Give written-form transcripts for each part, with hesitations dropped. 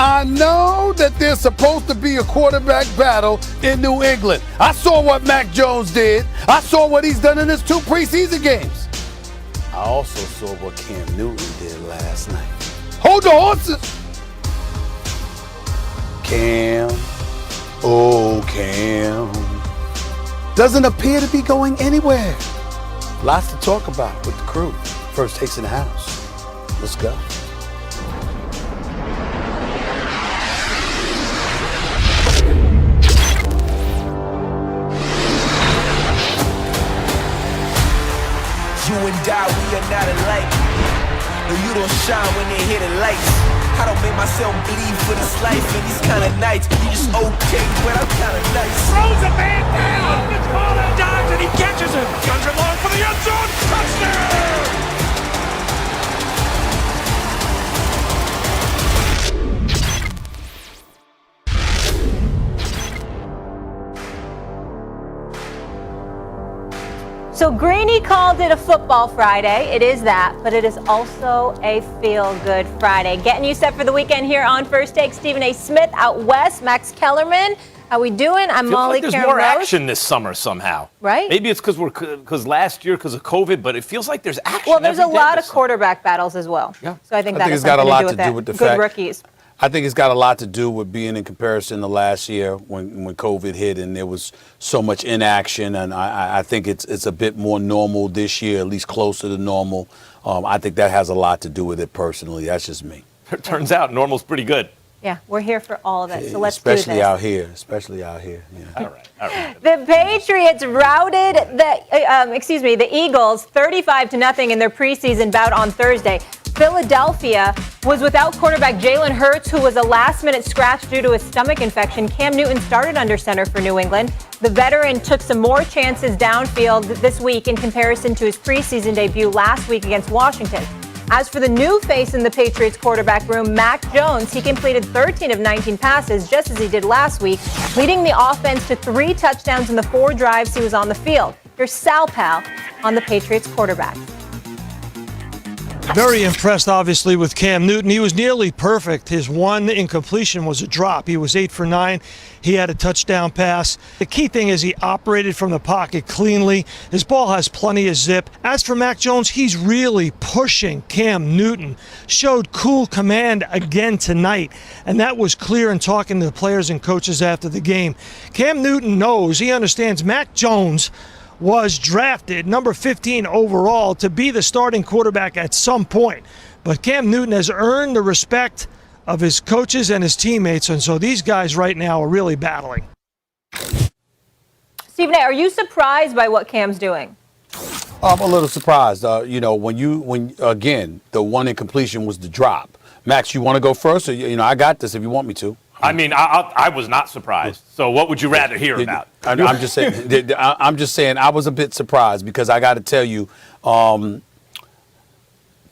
I know that there's supposed to be a quarterback battle in New England. I saw what Mac Jones did. I saw what he's done in his 2 preseason games. I also saw what Cam Newton did last night. Hold the horses. Cam, oh Cam, doesn't appear to be going anywhere. Lots to talk about with the crew. First takes in the house. Let's go. You and I, we are not alike. No, you don't shine when they hit the lights. I don't make myself bleed for this life, and these kind of nights. You just okay, but I'm kind of nice. Throws a man down. It's called a dodge, and he catches him. Guns it long for the end zone. Touchdown! So Greeny called it a football Friday. It is that, but it is also a feel-good Friday. Getting you set for the weekend here on First Take. Stephen A. Smith out west, Max Kellerman. How we doing? I'm Molly There's Karen more Rose. action this summer somehow. Right? Maybe it's because last year because of COVID, but it feels like there's action. Well, there's a every day lot this of summer. quarterback battles as well. Yeah. So I think that it's has got a something lot to to do do with with the good fact. rookies. I think it's got a lot to do with being in comparison to last year when COVID hit and there was so much inaction. And I think it's a bit more normal this year, at least closer to normal. I think that has a lot to do with it personally. That's just me. It turns out normal's pretty good. Yeah, we're here for all of it. So let's do this. Especially out here. Yeah. All right. The Patriots routed the Eagles 35-0 in their preseason bout on Thursday. Philadelphia was without quarterback Jalen Hurts, who was a last-minute scratch due to a stomach infection. Cam Newton started under center for New England. The veteran took some more chances downfield this week in comparison to his preseason debut last week against Washington. As for the new face in the Patriots quarterback room, Mac Jones, he completed 13 of 19 passes, just as he did last week, leading the offense to 3 touchdowns in the 4 drives he was on the field. Here's Sal Pal on the Patriots quarterback. Very impressed, obviously, with Cam Newton. He was nearly perfect. His one incompletion was a drop. He was 8 for 9. He had a touchdown pass. The key thing is he operated from the pocket cleanly. His ball has plenty of zip. As for Mac Jones, he's really pushing Cam Newton. Showed cool command again tonight, and that was clear in talking to the players and coaches after the game. Cam Newton knows, he understands Mac Jones was drafted number 15 overall to be the starting quarterback at some point. But Cam Newton has earned the respect of his coaches and his teammates, and so these guys right now are really battling. Stephen A., are you surprised by what Cam's doing? I'm a little surprised. When again, the one incompletion was the drop. Max, you want to go first? Or, I got this if you want me to. I mean, I was not surprised. So what would you rather hear about? I'm just saying I was a bit surprised because I got to tell you, to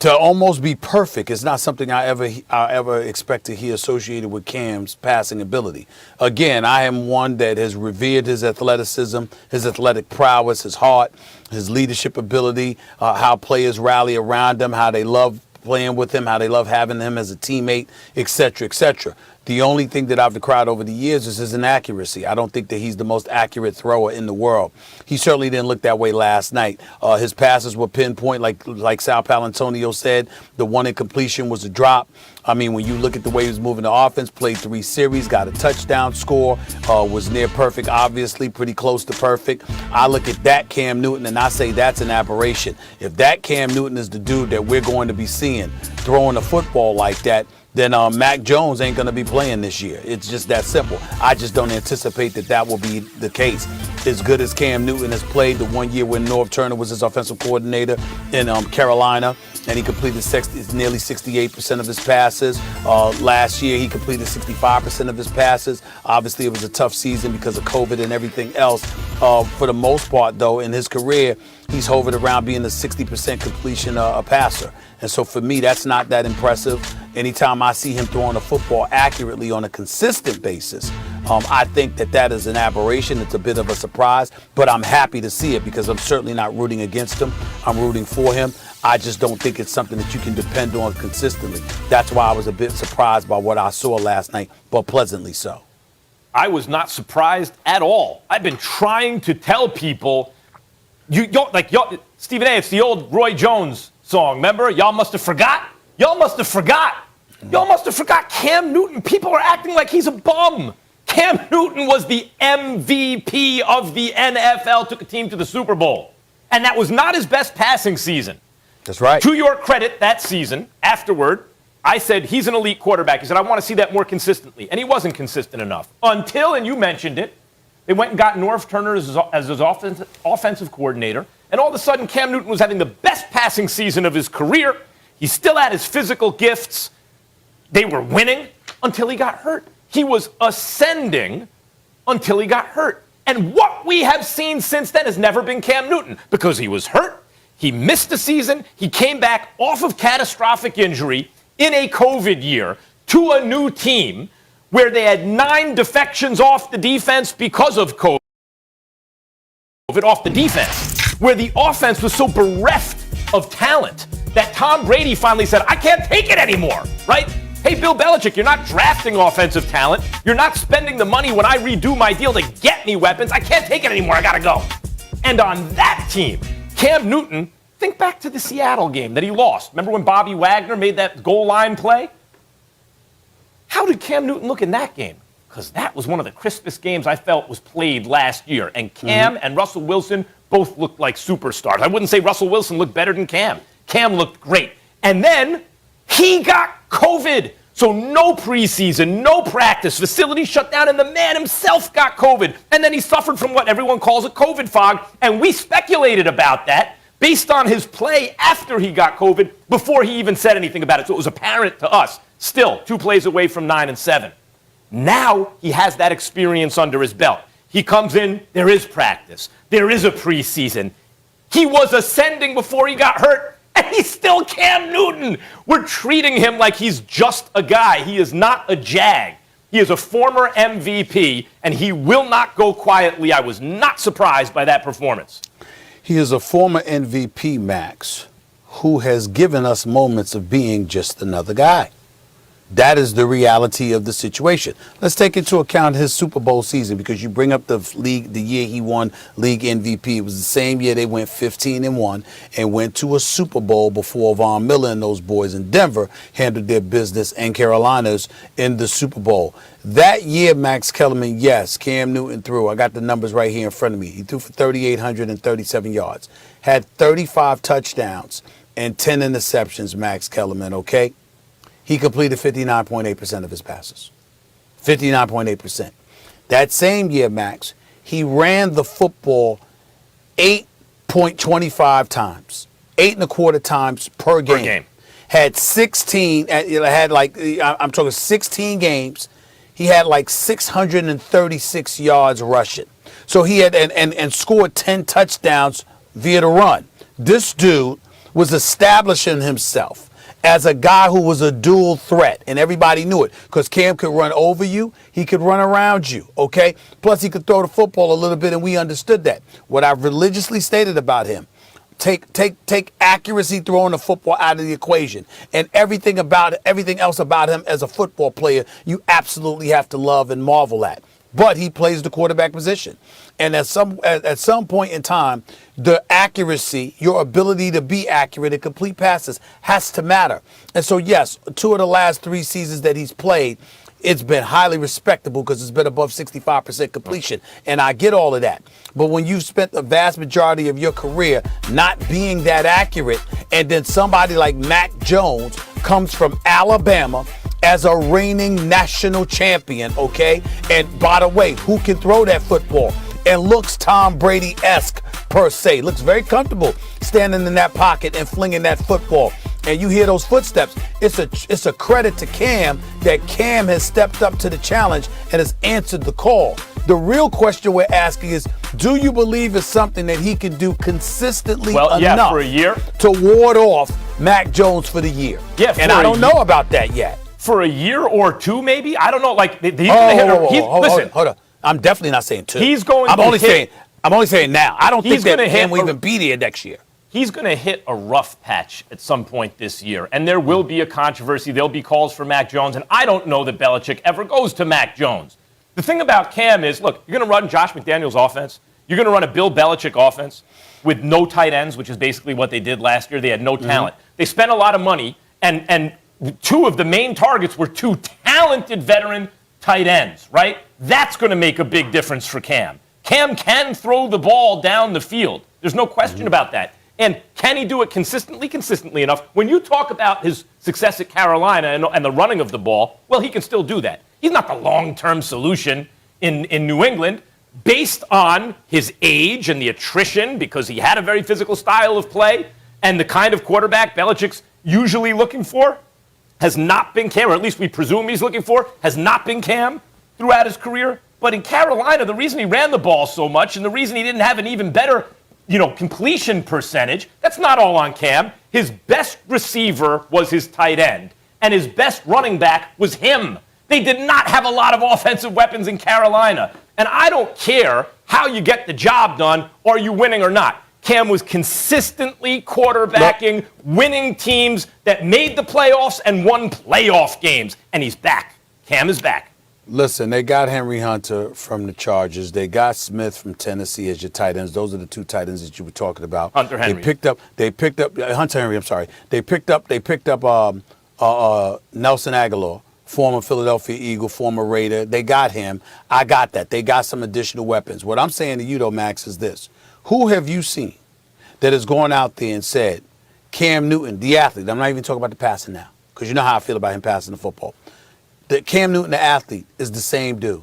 almost be perfect is not something I ever expect to hear associated with Cam's passing ability. Again, I am one that has revered his athleticism, his athletic prowess, his heart, his leadership ability, how players rally around him, how they love playing with him, how they love having him as a teammate, et cetera, et cetera. The only thing that I've decried over the years is his inaccuracy. I don't think that he's the most accurate thrower in the world. He certainly didn't look that way last night. His passes were pinpoint, like Sal Palantonio said. The one incompletion was a drop. I mean, when you look at the way he was moving the offense, played 3 series, got a touchdown score, was near perfect, obviously, pretty close to perfect. I look at that Cam Newton and I say that's an aberration. If that Cam Newton is the dude that we're going to be seeing throwing a football like that, then Mac Jones ain't going to be playing this year. It's just that simple. I just don't anticipate that will be the case. As good as Cam Newton has played the 1 year when Norv Turner was his offensive coordinator in Carolina, and he completed nearly 68% of his passes. Last year, he completed 65% of his passes. Obviously, it was a tough season because of COVID and everything else. For the most part, though, in his career, he's hovered around being a 60% completion passer. And so for me, that's not that impressive. Anytime I see him throwing a football accurately on a consistent basis, I think that is an aberration. It's a bit of a surprise, but I'm happy to see it because I'm certainly not rooting against him. I'm rooting for him. I just don't think it's something that you can depend on consistently. That's why I was a bit surprised by what I saw last night, but pleasantly so. I was not surprised at all. I've been trying to tell people, Stephen A., it's the old Roy Jones song, remember? Y'all must have forgot. Y'all must have forgot. Y'all must have forgot Cam Newton. People are acting like he's a bum. Cam Newton was the MVP of the NFL, took a team to the Super Bowl. And that was not his best passing season. That's right. To your credit, that season, afterward, I said, he's an elite quarterback. He said, I want to see that more consistently. And he wasn't consistent enough. Until, and you mentioned it, they went and got Norv Turner as his offensive coordinator. And all of a sudden, Cam Newton was having the best passing season of his career. He still had his physical gifts. They were winning until he got hurt. He was ascending until he got hurt. And what we have seen since then has never been Cam Newton because he was hurt. He missed the season. He came back off of catastrophic injury in a COVID year to a new team where they had 9 defections off the defense because of COVID off the defense, where the offense was so bereft of talent that Tom Brady finally said, I can't take it anymore, right? Hey, Bill Belichick, you're not drafting offensive talent. You're not spending the money when I redo my deal to get me weapons. I can't take it anymore. I got to go. And on that team, Cam Newton, think back to the Seattle game that he lost. Remember when Bobby Wagner made that goal line play? How did Cam Newton look in that game? Because that was one of the crispest games I felt was played last year. And Cam and Russell Wilson both looked like superstars. I wouldn't say Russell Wilson looked better than Cam. Cam looked great. And then he got COVID. So no preseason, no practice, facility shut down, and the man himself got COVID. And then he suffered from what everyone calls a COVID fog. And we speculated about that based on his play after he got COVID before he even said anything about it. So it was apparent to us. Still, 2 plays away from 9 and 7. Now he has that experience under his belt. He comes in, there is practice. There is a preseason. He was ascending before he got hurt, and he's still Cam Newton. We're treating him like he's just a guy. He is not a jag. He is a former MVP, and he will not go quietly. I was not surprised by that performance. He is a former MVP, Max, who has given us moments of being just another guy. That is the reality of the situation. Let's take into account his Super Bowl season because you bring up the year he won league MVP. It was the same year they went 15-1 and went to a Super Bowl before Von Miller and those boys in Denver handled their business and Carolinas in the Super Bowl. That year, Max Kellerman, yes, Cam Newton threw. I got the numbers right here in front of me. He threw for 3,837 yards, had 35 touchdowns and 10 interceptions, Max Kellerman, okay? He completed 59.8% of his passes. 59.8%. That same year, Max, he ran the football 8.25 times. 8.25 times per game. Had 16, I'm talking 16 games. He had like 636 yards rushing. So he had, and scored 10 touchdowns via the run. This dude was establishing himself as a guy who was a dual threat, and everybody knew it because Cam could run over you, he could run around you, okay? Plus, he could throw the football a little bit, and we understood that. What I've religiously stated about him, take accuracy throwing the football out of the equation, and everything else about him as a football player, you absolutely have to love and marvel at. But he plays the quarterback position. And at some point in time, the accuracy, your ability to be accurate and complete passes has to matter. And so, yes, 2 of the last 3 seasons that he's played, it's been highly respectable because it's been above 65% completion. And I get all of that. But when you've spent the vast majority of your career not being that accurate, and then somebody like Mac Jones comes from Alabama as a reigning national champion, okay? And by the way, who can throw that football and looks Tom Brady-esque per se, looks very comfortable standing in that pocket and flinging that football. And you hear those footsteps. It's a credit to Cam that Cam has stepped up to the challenge and has answered the call. The real question we're asking is, do you believe it's something that he can do consistently enough for a year to ward off Mac Jones for the year? Yeah, and I don't know about that yet. For a year or 2, maybe? I don't know. Like, hold on. I'm definitely not saying 2. He's going. I'm only saying now. I don't think that Cam will even be there next year. he's going to hit a rough patch at some point this year, and there will be a controversy. There'll be calls for Mac Jones, and I don't know that Belichick ever goes to Mac Jones. The thing about Cam is, look, you're going to run Josh McDaniels' offense. You're going to run a Bill Belichick offense with no tight ends, which is basically what they did last year. They had no talent. They spent a lot of money, and two of the main targets were two talented veteran tight ends, right? That's going to make a big difference for Cam. Cam can throw the ball down the field. There's no question about that. And can he do it consistently enough? When you talk about his success at Carolina and the running of the ball, well, he can still do that. He's not the long-term solution in New England based on his age and the attrition, because he had a very physical style of play, and the kind of quarterback Belichick's usually looking for has not been Cam, or at least we presume he's looking for, has not been Cam throughout his career. But in Carolina, the reason he ran the ball so much and the reason he didn't have an even better, completion percentage, that's not all on Cam. His best receiver was his tight end, and his best running back was him. They did not have a lot of offensive weapons in Carolina. And I don't care how you get the job done, are you winning or not. Cam was consistently quarterbacking, winning teams that made the playoffs and won playoff games. And he's back. Cam is back. Listen, they got Henry Hunter from the Chargers. They got Smith from Tennessee as your tight ends. Those are the two tight ends that you were talking about. Hunter Henry. They picked up Hunter Henry. I'm sorry. They picked up Nelson Aguilar, former Philadelphia Eagle, former Raider. They got him. I got that. They got some additional weapons. What I'm saying to you, though, Max, is this. Who have you seen that has gone out there and said, Cam Newton, the athlete, I'm not even talking about the passing now, because you know how I feel about him passing the football. That Cam Newton, the athlete, is the same dude.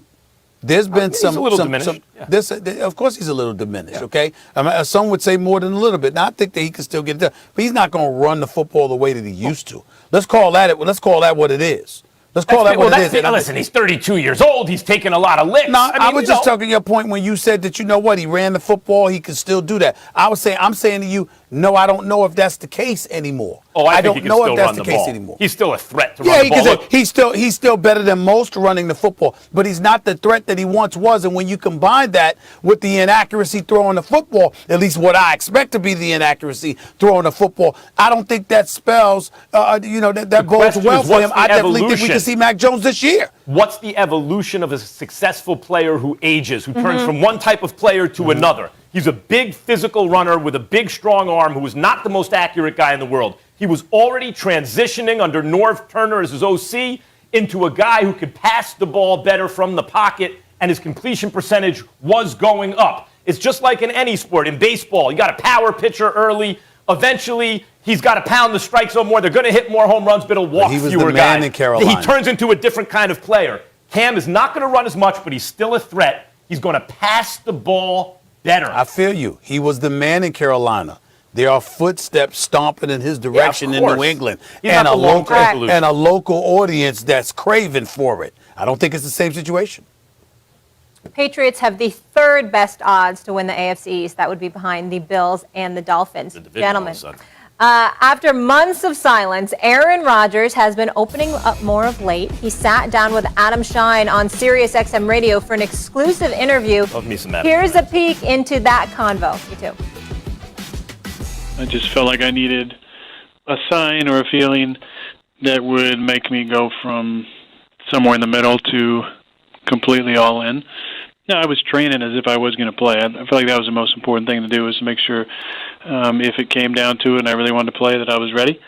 There's been he's a little diminished. Of course he's a little diminished, okay? I mean, some would say more than a little bit. Now, I think that he can still get it done. But he's not going to run the football the way that he used to. Let's call that what it is. Let's call that what it is. Listen, he's 32 years old. He's taken a lot of licks. No, I was just talking your point when you said that, he ran the football. He can still do that. I'm saying to you, no, I don't know if that's the case anymore. Oh, I don't know if that's the case anymore. He's still a threat to run the ball. He's still better than most running the football, but he's not the threat that he once was. And when you combine that with the inaccuracy throwing the football, at least what I expect to be the inaccuracy throwing the football, I don't think that spells, that bodes well for him. I definitely think we can see Mac Jones this year. What's the evolution of a successful player who ages, who turns from one type of player to another? He's a big physical runner with a big, strong arm who was not the most accurate guy in the world. He was already transitioning under Norv Turner as his OC into a guy who could pass the ball better from the pocket, and his completion percentage was going up. It's just like in any sport. In baseball, you got a power pitcher early. Eventually, he's got to pound the strike zone more. They're going to hit more home runs, but he'll walk fewer guys. He was the man in Carolina. He turns into a different kind of player. Cam is not going to run as much, but he's still a threat. He's going to pass the ball better. I feel you. He was the man in Carolina. There are footsteps stomping in his direction in New England, and a local audience that's craving for it. I don't think it's the same situation. Patriots have the third best odds to win the AFC East. That would be behind the Bills and the Dolphins. Gentlemen, after months of silence, Aaron Rodgers has been opening up more of late. He sat down with Adam Shine on SiriusXM Radio for an exclusive interview. Love me some Adam. Here's a peek into that convo. You too. I just felt like I needed a sign or a feeling that would make me go from somewhere in the middle to completely all in. No, I was training as if I was going to play. I feel like that was the most important thing to do, was to make sure if it came down to it and I really wanted to play, that I was ready.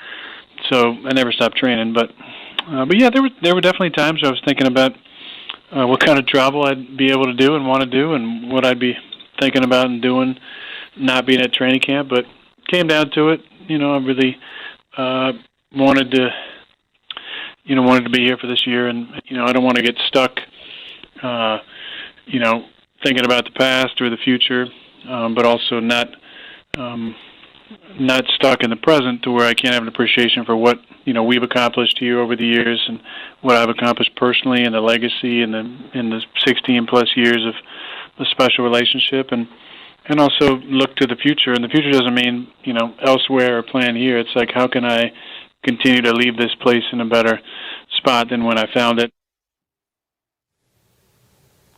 So I never stopped training. But yeah, there were definitely times where I was thinking about what kind of travel I'd be able to do and want to do, and what I'd be thinking about and doing, not being at training camp. But came down to it, I really wanted to be here for this year, and I don't want to get stuck, thinking about the past or the future, but also not stuck in the present to where I can't have an appreciation for what we've accomplished here over the years, and what I've accomplished personally, and the legacy, and the 16 plus years of a special relationship, and also look to the future. And the future doesn't mean, elsewhere or plan here. It's like, how can I continue to leave this place in a better spot than when I found it?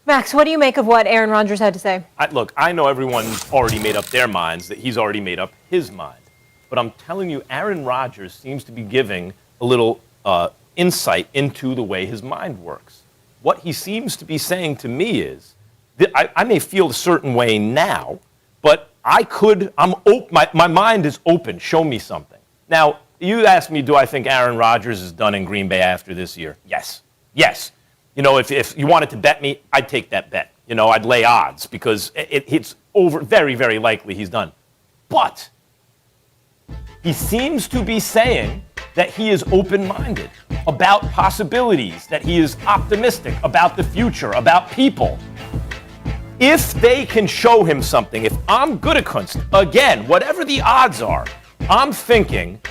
Max, what do you make of what Aaron Rodgers had to say? Look, I know everyone's already made up their minds, that he's already made up his mind. But I'm telling you, Aaron Rodgers seems to be giving a little insight into the way his mind works. What he seems to be saying to me is, that I may feel a certain way now, but my mind is open. Show me something. Now, you asked me, do I think Aaron Rodgers is done in Green Bay after this year? Yes. Yes. You know, if you wanted to bet me, I'd take that bet. You know, I'd lay odds because it's very, very likely he's done. But he seems to be saying that he is open-minded about possibilities, that he is optimistic about the future, about people. If they can show him something, if I'm Gutekunst, again, whatever the odds are, I'm thinking,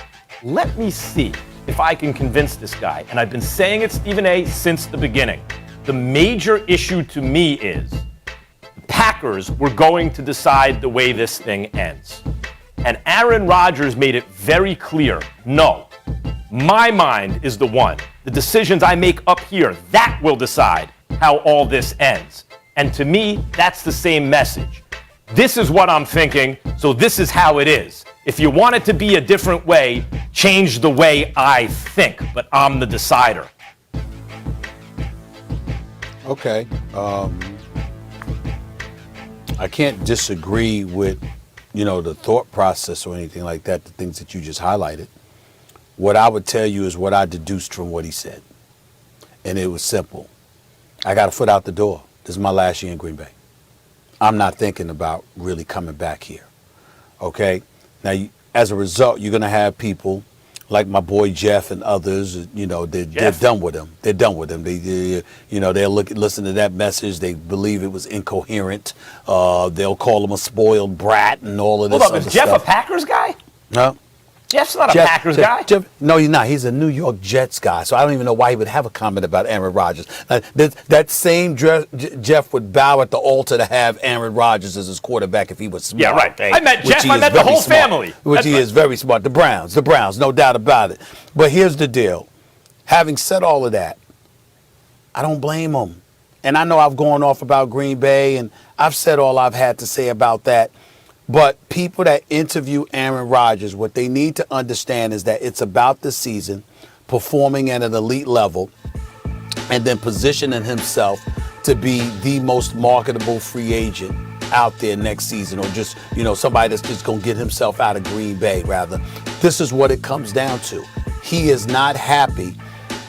let me see if I can convince this guy. And I've been saying it, Stephen A., since the beginning. The major issue to me is the Packers were going to decide the way this thing ends. And Aaron Rodgers made it very clear, no, my mind is the one. The decisions I make up here, that will decide how all this ends. And to me, that's the same message. This is what I'm thinking, so this is how it is. If you want it to be a different way, change the way I think, but I'm the decider. Okay. I can't disagree with, the thought process or anything like that, the things that you just highlighted. What I would tell you is what I deduced from what he said. And it was simple. I got a foot out the door. This is my last year in Green Bay. I'm not thinking about really coming back here. Okay? Now, as a result, you're going to have people like my boy Jeff and others, they're done with him. They're done with him. They'll listen to that message. They believe it was incoherent. They'll call him a spoiled brat and all of this other stuff. Is Jeff a Packers guy? No. Jeff's not a Packers guy. No, he's not. He's a New York Jets guy. So I don't even know why he would have a comment about Aaron Rodgers. That same Jeff would bow at the altar to have Aaron Rodgers as his quarterback if he was smart. Yeah, right. Okay? I met Jeff. I met the whole family. Which he is very smart. The Browns, no doubt about it. But here's the deal. Having said all of that, I don't blame him. And I know I've gone off about Green Bay, and I've said all I've had to say about that. But people that interview Aaron Rodgers, what they need to understand is that it's about the season, performing at an elite level, and then positioning himself to be the most marketable free agent out there next season, or just, somebody that's just going to get himself out of Green Bay, rather. This is what it comes down to. He is not happy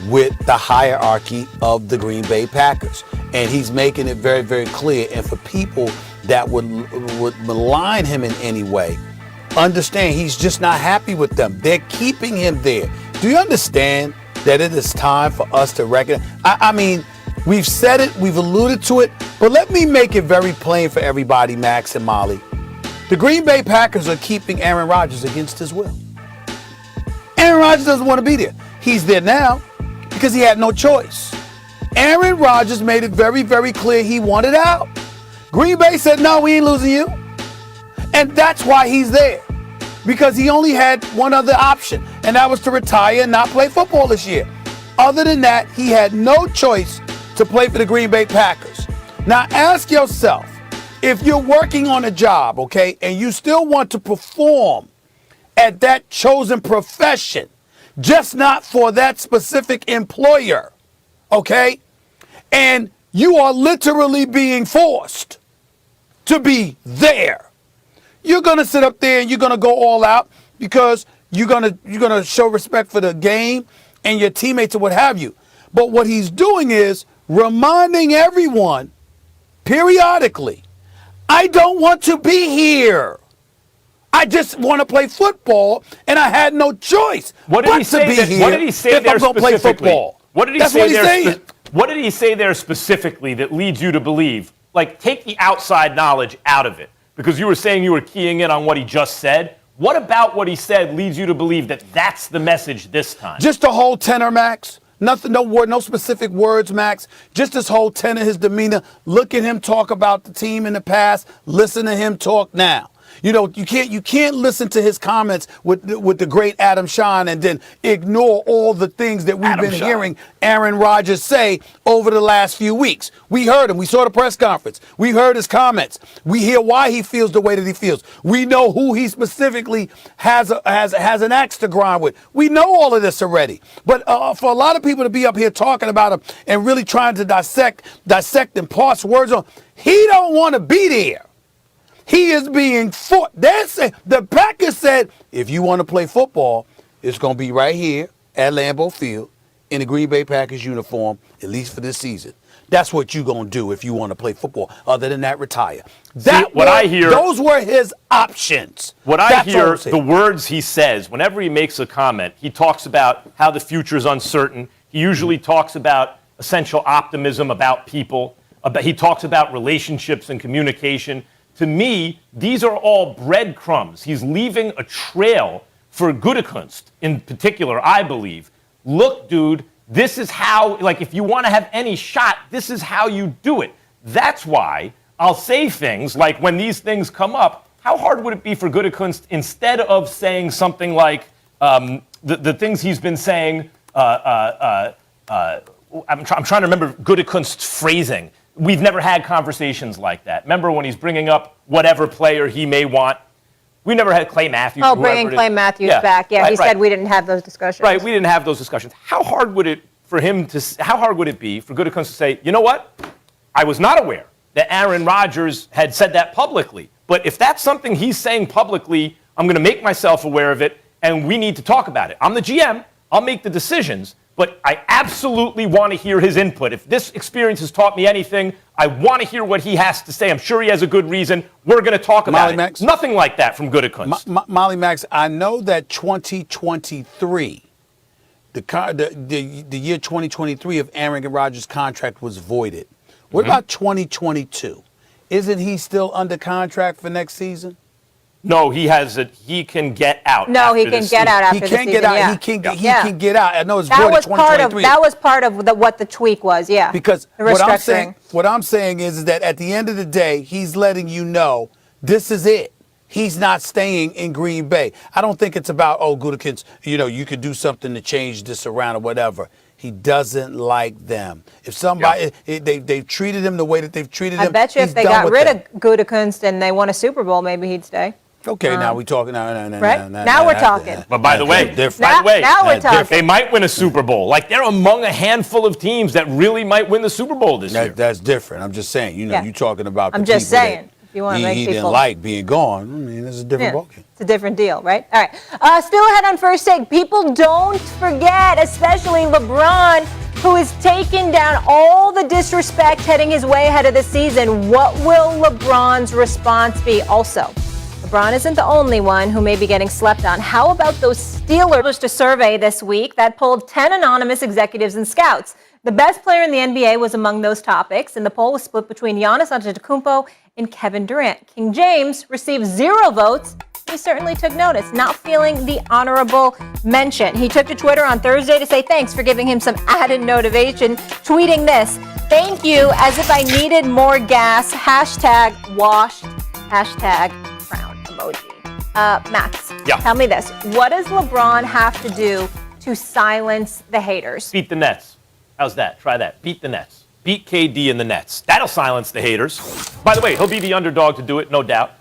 with the hierarchy of the Green Bay Packers. And he's making it very, very clear. And for people that would malign him in any way, understand he's just not happy with them. They're keeping him there. Do you understand that it is time for us to recognize? I mean, we've said it, we've alluded to it, but let me make it very plain for everybody, Max and Molly. The Green Bay Packers are keeping Aaron Rodgers against his will. Aaron Rodgers doesn't want to be there. He's there now because he had no choice. Aaron Rodgers made it very, very clear he wanted out. Green Bay said, no, we ain't losing you. And that's why he's there. Because he only had one other option, and that was to retire and not play football this year. Other than that, he had no choice to play for the Green Bay Packers. Now ask yourself, if you're working on a job, okay, and you still want to perform at that chosen profession, just not for that specific employer, okay, and you are literally being forced to be there, you're going to sit up there and you're going to go all out because you're going to show respect for the game and your teammates and what have you. But what he's doing is reminding everyone periodically, I don't want to be here. I just want to play football, and I had no choice but to be here. What did he say there specifically? What did he say there? What did he say there specifically that leads you to believe? Like, take the outside knowledge out of it, because you were saying you were keying in on what he just said. What about what he said leads you to believe that that's the message this time? Just the whole tenor, Max. Nothing, no specific words, Max. Just his whole tenor, his demeanor. Look at him talk about the team in the past. Listen to him talk now. You know, you can't listen to his comments with the great Adam Shine and then ignore all the things that we've been hearing Aaron Rodgers say over the last few weeks. We heard him. We saw the press conference. We heard his comments. We hear why he feels the way that he feels. We know who he specifically has an axe to grind with. We know all of this already. But for a lot of people to be up here talking about him and really trying to dissect and parse words on, he don't want to be there. He is being fought. The Packers said, if you want to play football, it's going to be right here at Lambeau Field in the Green Bay Packers uniform, at least for this season. That's what you're going to do if you want to play football. Other than that, retire. Those were his options. What I hear, the words he says, whenever he makes a comment, he talks about how the future is uncertain. He usually talks about essential optimism about people. He talks about relationships and communication. To me, these are all breadcrumbs. He's leaving a trail for Gutekunst in particular, I believe. Look, dude, this is how, like, if you want to have any shot, this is how you do it. That's why I'll say things like, when these things come up, how hard would it be for Gutekunst, instead of saying something like the things he's been saying, I'm trying to remember Gutekunst's phrasing. We've never had conversations like that. Remember when he's bringing up whatever player he may want? We never had Clay Matthews. Oh, bringing Clay Matthews back. Yeah, he said we didn't have those discussions. Right, we didn't have those discussions. How hard would it be for Gutekunst to say, you know what? I was not aware that Aaron Rodgers had said that publicly. But if that's something he's saying publicly, I'm going to make myself aware of it, and we need to talk about it. I'm the GM. I'll make the decisions. But I absolutely want to hear his input. If this experience has taught me anything, I want to hear what he has to say. I'm sure he has a good reason. We're going to talk about it. Max, nothing like that from Gutekunst. Molly Max, I know that 2023, the year 2023 of Aaron Rodgers' contract was voided. What about 2022? Isn't he still under contract for next season? No, he can get out. No, he can get out after the season. He can get out. Yeah. He can get out. I know it's voided 2023. That was part of what the tweak was. Yeah. Because what I'm saying is that at the end of the day, he's letting you know this is it. He's not staying in Green Bay. I don't think it's about, Gutekunst, you could do something to change this around or whatever. He doesn't like them. If somebody, they've treated him the way that they've treated him. I bet you if they got rid of Gutekunst and they won a Super Bowl, maybe he'd stay. Okay, now we're talking. Right? Now we're talking. But by the way, now we're talking. They might win a Super Bowl. Like, they're among a handful of teams that really might win the Super Bowl this year. That's different. I'm just saying. You're talking about. I'm just saying. If you want to make he people didn't like being gone. I mean, it's a different ballgame. It's a different deal, right? All right. Still ahead on First Take. People don't forget, especially LeBron, who is taking down all the disrespect heading his way ahead of the season. What will LeBron's response be? Also, LeBron isn't the only one who may be getting slept on. How about those Steelers? Published a survey this week that polled 10 anonymous executives and scouts. The best player in the NBA was among those topics, and the poll was split between Giannis Antetokounmpo and Kevin Durant. King James received 0 votes. He certainly took notice, not feeling the honorable mention. He took to Twitter on Thursday to say thanks for giving him some added motivation, tweeting this: "Thank you, as if I needed more gas. #washed. #frown emoji." Max, tell me this. What does LeBron have to do to silence the haters? Beat the Nets. How's that? Try that. Beat the Nets. Beat KD and the Nets. That'll silence the haters. By the way, he'll be the underdog to do it, no doubt.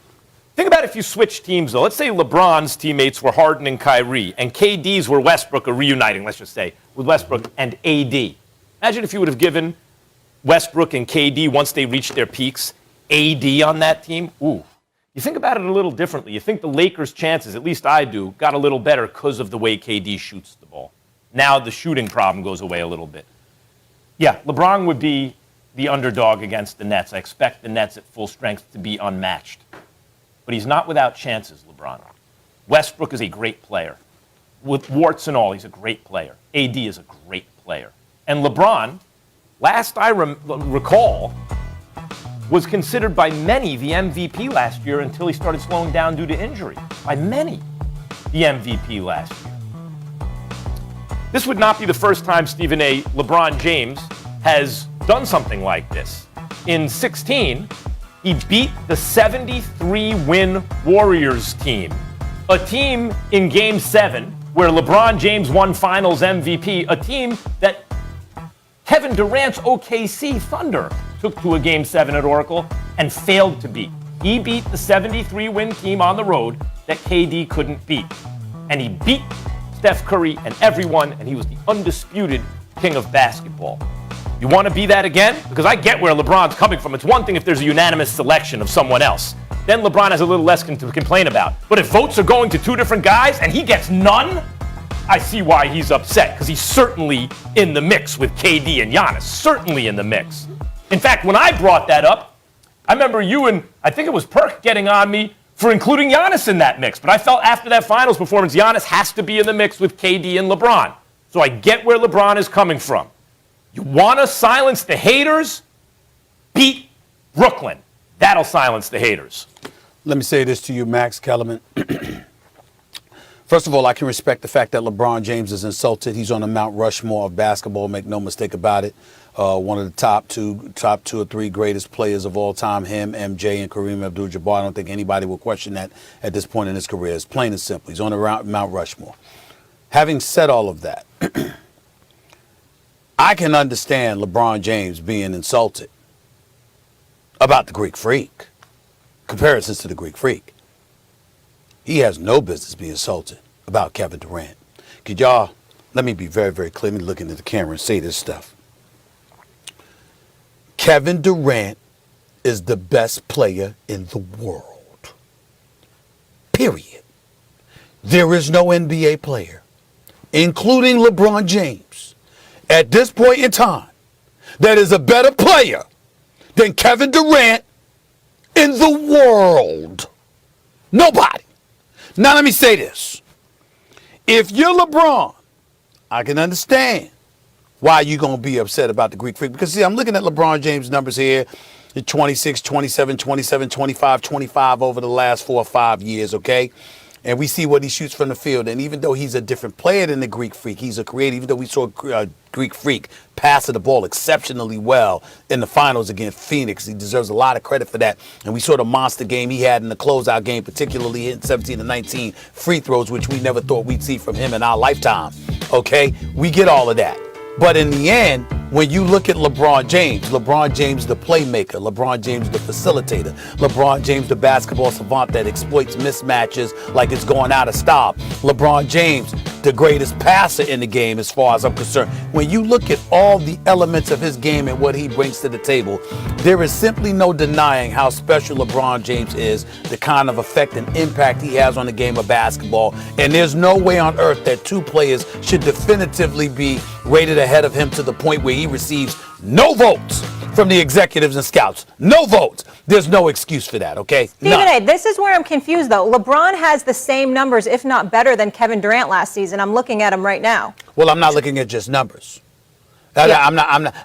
Think about if you switch teams, though. Let's say LeBron's teammates were Harden and Kyrie, and KD's were Westbrook, or reuniting, let's just say, with Westbrook and AD. Imagine if you would have given Westbrook and KD, once they reached their peaks, AD on that team. Ooh. You think about it a little differently. You think the Lakers' chances, at least I do, got a little better because of the way KD shoots the ball. Now the shooting problem goes away a little bit. Yeah, LeBron would be the underdog against the Nets. I expect the Nets at full strength to be unmatched. But he's not without chances, LeBron. Westbrook is a great player. With warts and all, he's a great player. AD is a great player. And LeBron, last I recall, was considered by many the MVP last year until he started slowing down due to injury. By many, the MVP last year. This would not be the first time, Stephen A., LeBron James has done something like this. In 2016, He beat the 73-win Warriors team, a team in Game 7 where LeBron James won Finals MVP, a team that Kevin Durant's OKC Thunder took to a Game 7 at Oracle and failed to beat. He beat the 73-win team on the road that KD couldn't beat. And he beat Steph Curry and everyone, and he was the undisputed king of basketball. You want to be that again? Because I get where LeBron's coming from. It's one thing if there's a unanimous selection of someone else. Then LeBron has a little less to complain about. But if votes are going to two different guys and he gets none, I see why he's upset, because he's certainly in the mix with KD and Giannis. Certainly in the mix. In fact, when I brought that up, I remember you and I think it was Perk getting on me for including Giannis in that mix. But I felt after that finals performance, Giannis has to be in the mix with KD and LeBron. So I get where LeBron is coming from. You want to silence the haters? Beat Brooklyn. That'll silence the haters. Let me say this to you, Max Kellerman. First of all, I can respect the fact that LeBron James is insulted. He's on the Mount Rushmore of basketball, make no mistake about it. One of the top two or three greatest players of all time, him, MJ, and Kareem Abdul-Jabbar. I don't think anybody will question that at this point in his career. It's plain and simple. He's on the Mount Rushmore. Having said all of that, I can understand LeBron James being insulted about the Greek Freak, comparisons to the Greek Freak. He has no business being insulted about Kevin Durant. Could y'all, let me be very, very clear. Let me look into the camera and say this stuff. Kevin Durant is the best player in the world. Period. There is no NBA player, including LeBron James, at this point in time, that is a better player than Kevin Durant in the world. Nobody. Now let me say this. If you're LeBron, I can understand why you're going to be upset about the Greek Freak. Because, see, I'm looking at LeBron James' numbers here. 26, 27, 27, 25, 25 over the last 4 or 5 years, okay? And we see what he shoots from the field. And even though he's a different player than the Greek Freak, he's a creator. Even though we saw Greek Freak passing the ball exceptionally well in the finals against Phoenix, he deserves a lot of credit for that. And we saw the monster game he had in the closeout game, particularly hitting 17 to 19 free throws, which we never thought we'd see from him in our lifetime. Okay? We get all of that. But in the end, when you look at LeBron James the playmaker, LeBron James the facilitator, LeBron James the basketball savant that exploits mismatches like it's going out of style, LeBron James the greatest passer in the game as far as I'm concerned. When you look at all the elements of his game and what he brings to the table, there is simply no denying how special LeBron James is, the kind of effect and impact he has on the game of basketball. And there's no way on earth that two players should definitively be rated ahead of him to the point where he receives no votes from the executives and scouts. No votes. There's no excuse for that, okay? Stephen A., this is where I'm confused, though. LeBron has the same numbers, if not better, than Kevin Durant last season. I'm looking at him right now. Well, I'm not looking at just numbers. Yeah.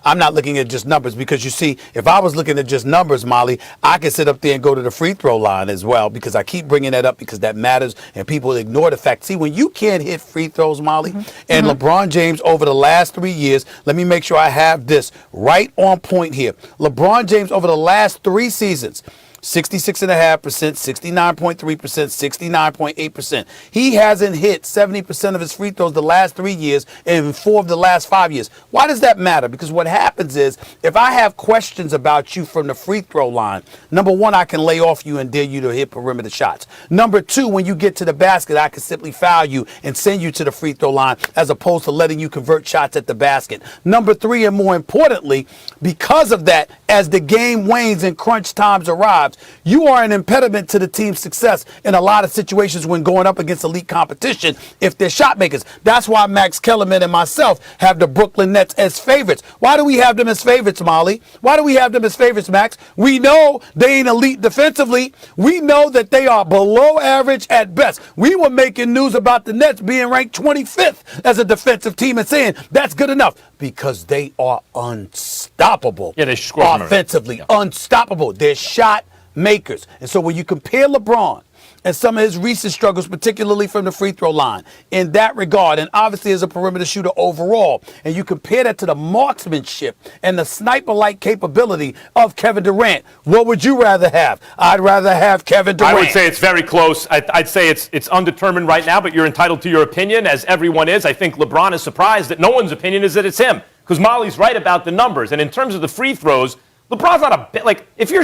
I'm not looking at just numbers, because you see, if I was looking at just numbers, Molly, I could sit up there and go to the free throw line as well, because I keep bringing that up because that matters and people ignore the fact. See, when you can't hit free throws, Molly, and LeBron James over the last 3 years, let me make sure I have this right on point here. LeBron James over the last 3 seasons, 66.5%, 69.3%, 69.8%. He hasn't hit 70% of his free throws the last 3 years and 4 of the last 5 years. Why does that matter? Because what happens is, if I have questions about you from the free throw line, number one, I can lay off you and dare you to hit perimeter shots. Number two, when you get to the basket, I can simply foul you and send you to the free throw line as opposed to letting you convert shots at the basket. Number three, and more importantly, because of that, as the game wanes and crunch times arrive, you are an impediment to the team's success in a lot of situations when going up against elite competition if they're shot makers. That's why Max Kellerman and myself have the Brooklyn Nets as favorites. Why do we have them as favorites, Molly? Why do we have them as favorites, Max? We know they ain't elite defensively. We know that they are below average at best. We were making news about the Nets being ranked 25th as a defensive team and saying that's good enough because they are unstoppable. Yeah, they score offensively. Unstoppable. They're shot makers. And so when you compare LeBron and some of his recent struggles, particularly from the free throw line, in that regard, and obviously as a perimeter shooter overall, and you compare that to the marksmanship and the sniper-like capability of Kevin Durant, what would you rather have? I'd rather have Kevin Durant. I would say it's very close. I'd say it's undetermined right now, but you're entitled to your opinion, as everyone is. I think LeBron is surprised that no one's opinion is that it's him, because Molly's right about the numbers. And in terms of the free throws, LeBron's not a bit like, if he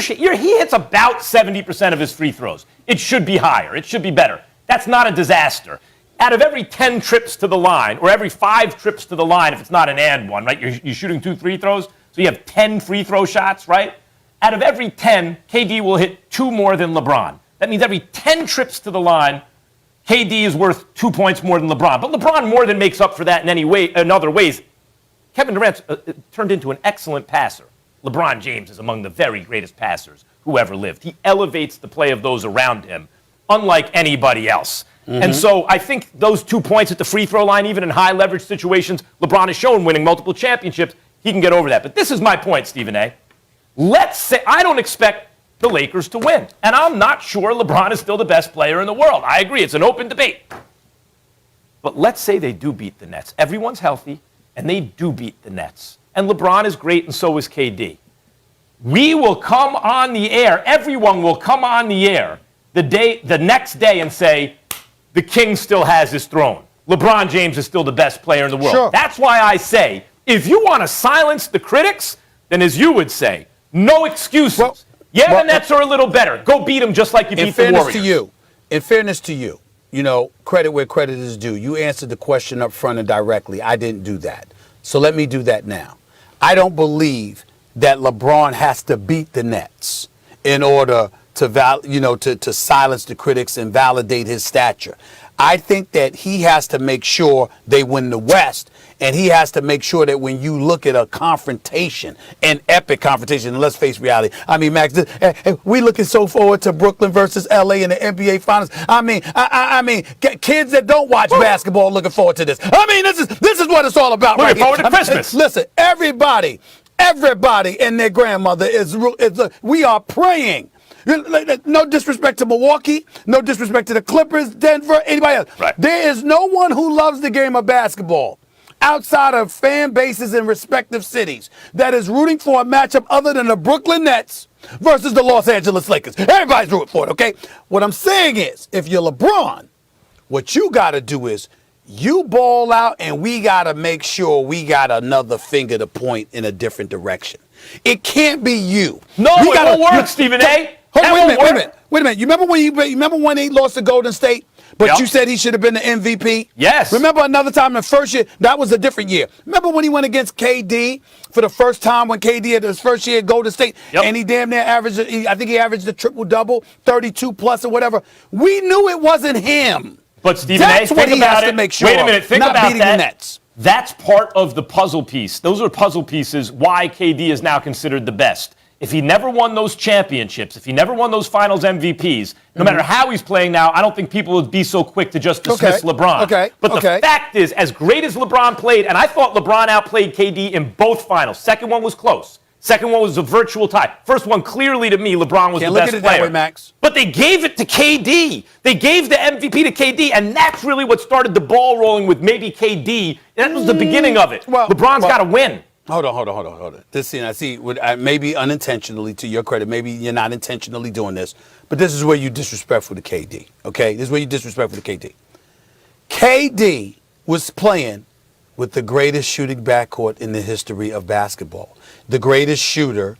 hits about 70% of his free throws. It should be higher. It should be better. That's not a disaster. Out of every 10 trips to the line, or every 5 trips to the line, if it's not an and one, right? You're shooting 2 free throws, so you have 10 free throw shots, right? Out of every 10, KD will hit 2 more than LeBron. That means every 10 trips to the line, KD is worth 2 points more than LeBron. But LeBron more than makes up for that in other ways. Kevin Durant's turned into an excellent passer. LeBron James is among the very greatest passers who ever lived. He elevates the play of those around him, unlike anybody else. Mm-hmm. And so I think those 2 points at the free throw line, even in high leverage situations, LeBron has shown winning multiple championships, he can get over that. But this is my point, Stephen A. Let's say I don't expect the Lakers to win. And I'm not sure LeBron is still the best player in the world. I agree, it's an open debate. But let's say they do beat the Nets. Everyone's healthy, and they do beat the Nets. And LeBron is great, and so is KD. We will come on the air, everyone will come on the air the next day and say, the king still has his throne. LeBron James is still the best player in the world. Sure. That's why I say, if you want to silence the critics, then as you would say, no excuses. The Nets are a little better. Go beat them just like you beat the Warriors. In fairness to you, credit where credit is due. You answered the question up front and directly. I didn't do that. So let me do that now. I don't believe that LeBron has to beat the Nets in order to silence the critics and validate his stature. I think that he has to make sure they win the West, and he has to make sure that when you look at a confrontation, an epic confrontation, and let's face reality. I mean, Max, we looking so forward to Brooklyn versus LA in the NBA Finals. I mean, kids that don't watch basketball looking forward to this. I mean, this is what it's all about. Looking forward to Christmas. Listen, everybody and their grandmother is we are praying. No disrespect to Milwaukee, no disrespect to the Clippers, Denver, anybody else. Right. There is no one who loves the game of basketball outside of fan bases in respective cities that is rooting for a matchup other than the Brooklyn Nets versus the Los Angeles Lakers. Everybody's rooting for it, okay? What I'm saying is, if you're LeBron, what you got to do is you ball out, and we got to make sure we got another finger to point in a different direction. It can't be you. No, it won't work, Stephen A. Wait a minute. You remember when he lost to Golden State? But you said he should have been the MVP? Yes. Remember another time in the first year? That was a different year. Remember when he went against KD for the first time when KD had his first year at Golden State? Yep. And he damn near averaged, I think he averaged a triple-double, 32 plus or whatever. We knew it wasn't him. But Stephen That's A., what think he about has it. to make sure Wait a minute, think not about beating that. the Nets. That's part of the puzzle piece. Those are puzzle pieces why KD is now considered the best. If he never won those championships, if he never won those finals MVPs, no matter how he's playing now, I don't think people would be so quick to just dismiss LeBron. But the fact is, as great as LeBron played, and I thought LeBron outplayed KD in both finals. Second one was close. Second one was a virtual tie. First one, clearly to me, LeBron was the best player. Can't look at it that way, Max. But they gave it to KD. They gave the MVP to KD, and that's really what started the ball rolling with maybe KD. That was the beginning of it. LeBron's got to win. Hold on. This scene, I see, maybe unintentionally, to your credit, maybe you're not intentionally doing this, but this is where you disrespectful to KD, okay? This is where you disrespectful to KD. KD was playing with the greatest shooting backcourt in the history of basketball. The greatest shooter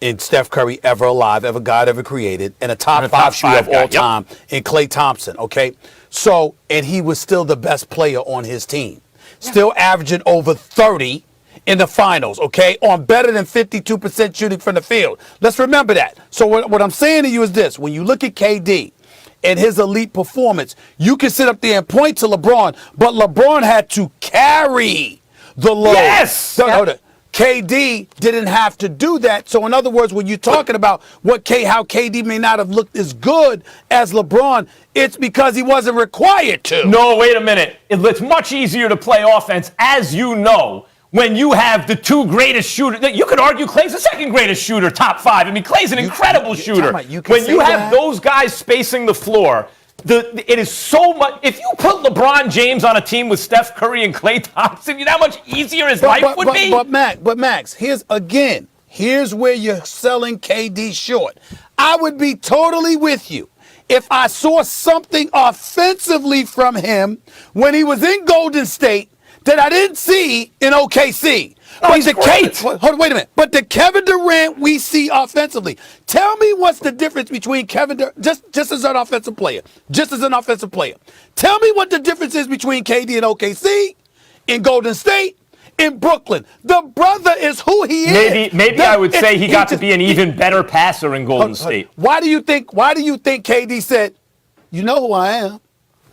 in Steph Curry ever alive, God ever created, and a top five shooter of all time in Klay Thompson, okay? So, and he was still the best player on his team. Still averaging over 30 in the finals, okay, on better than 52% shooting from the field. Let's remember that. So what I'm saying to you is this. When you look at KD and his elite performance, you can sit up there and point to LeBron, but LeBron had to carry the load. Yes! KD didn't have to do that. So in other words, when you're talking about how KD may not have looked as good as LeBron, it's because he wasn't required to. No, wait a minute. It's much easier to play offense, as you know, when you have the two greatest shooters. You could argue Clay's the second greatest shooter, top 5. I mean, Clay's an incredible shooter. When you have those guys spacing the floor, it is so much. If you put LeBron James on a team with Steph Curry and Klay Thompson, you know how much easier his life would be? But Max, here's where you're selling KD short. I would be totally with you if I saw something offensively from him when he was in Golden State that I didn't see in OKC. He's great. Hold on, wait a minute. But the Kevin Durant we see offensively. Tell me what's the difference between Kevin Durant, just as an offensive player. Tell me what the difference is between KD and OKC, in Golden State, in Brooklyn. The brother is who he is. Maybe I would say he got to be an even better passer in Golden State. Why do you think KD said, you know who I am?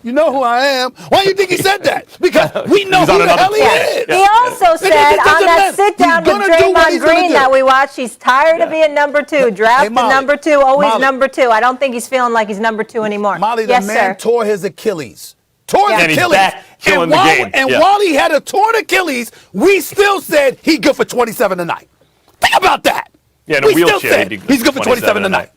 You know who I am. Why do you think he said that? Because we know who the hell he is. He also said on that sit-down with Draymond Green that we watched, he's tired of being number 2. Drafted number 2, always number 2. I don't think he's feeling like he's number 2 anymore. Molly, the man tore his Achilles. And he's back killing the game. And while he had a torn Achilles, we still said he's good for 27 tonight. Think about that. Yeah, in a wheelchair. He's good for 27 tonight.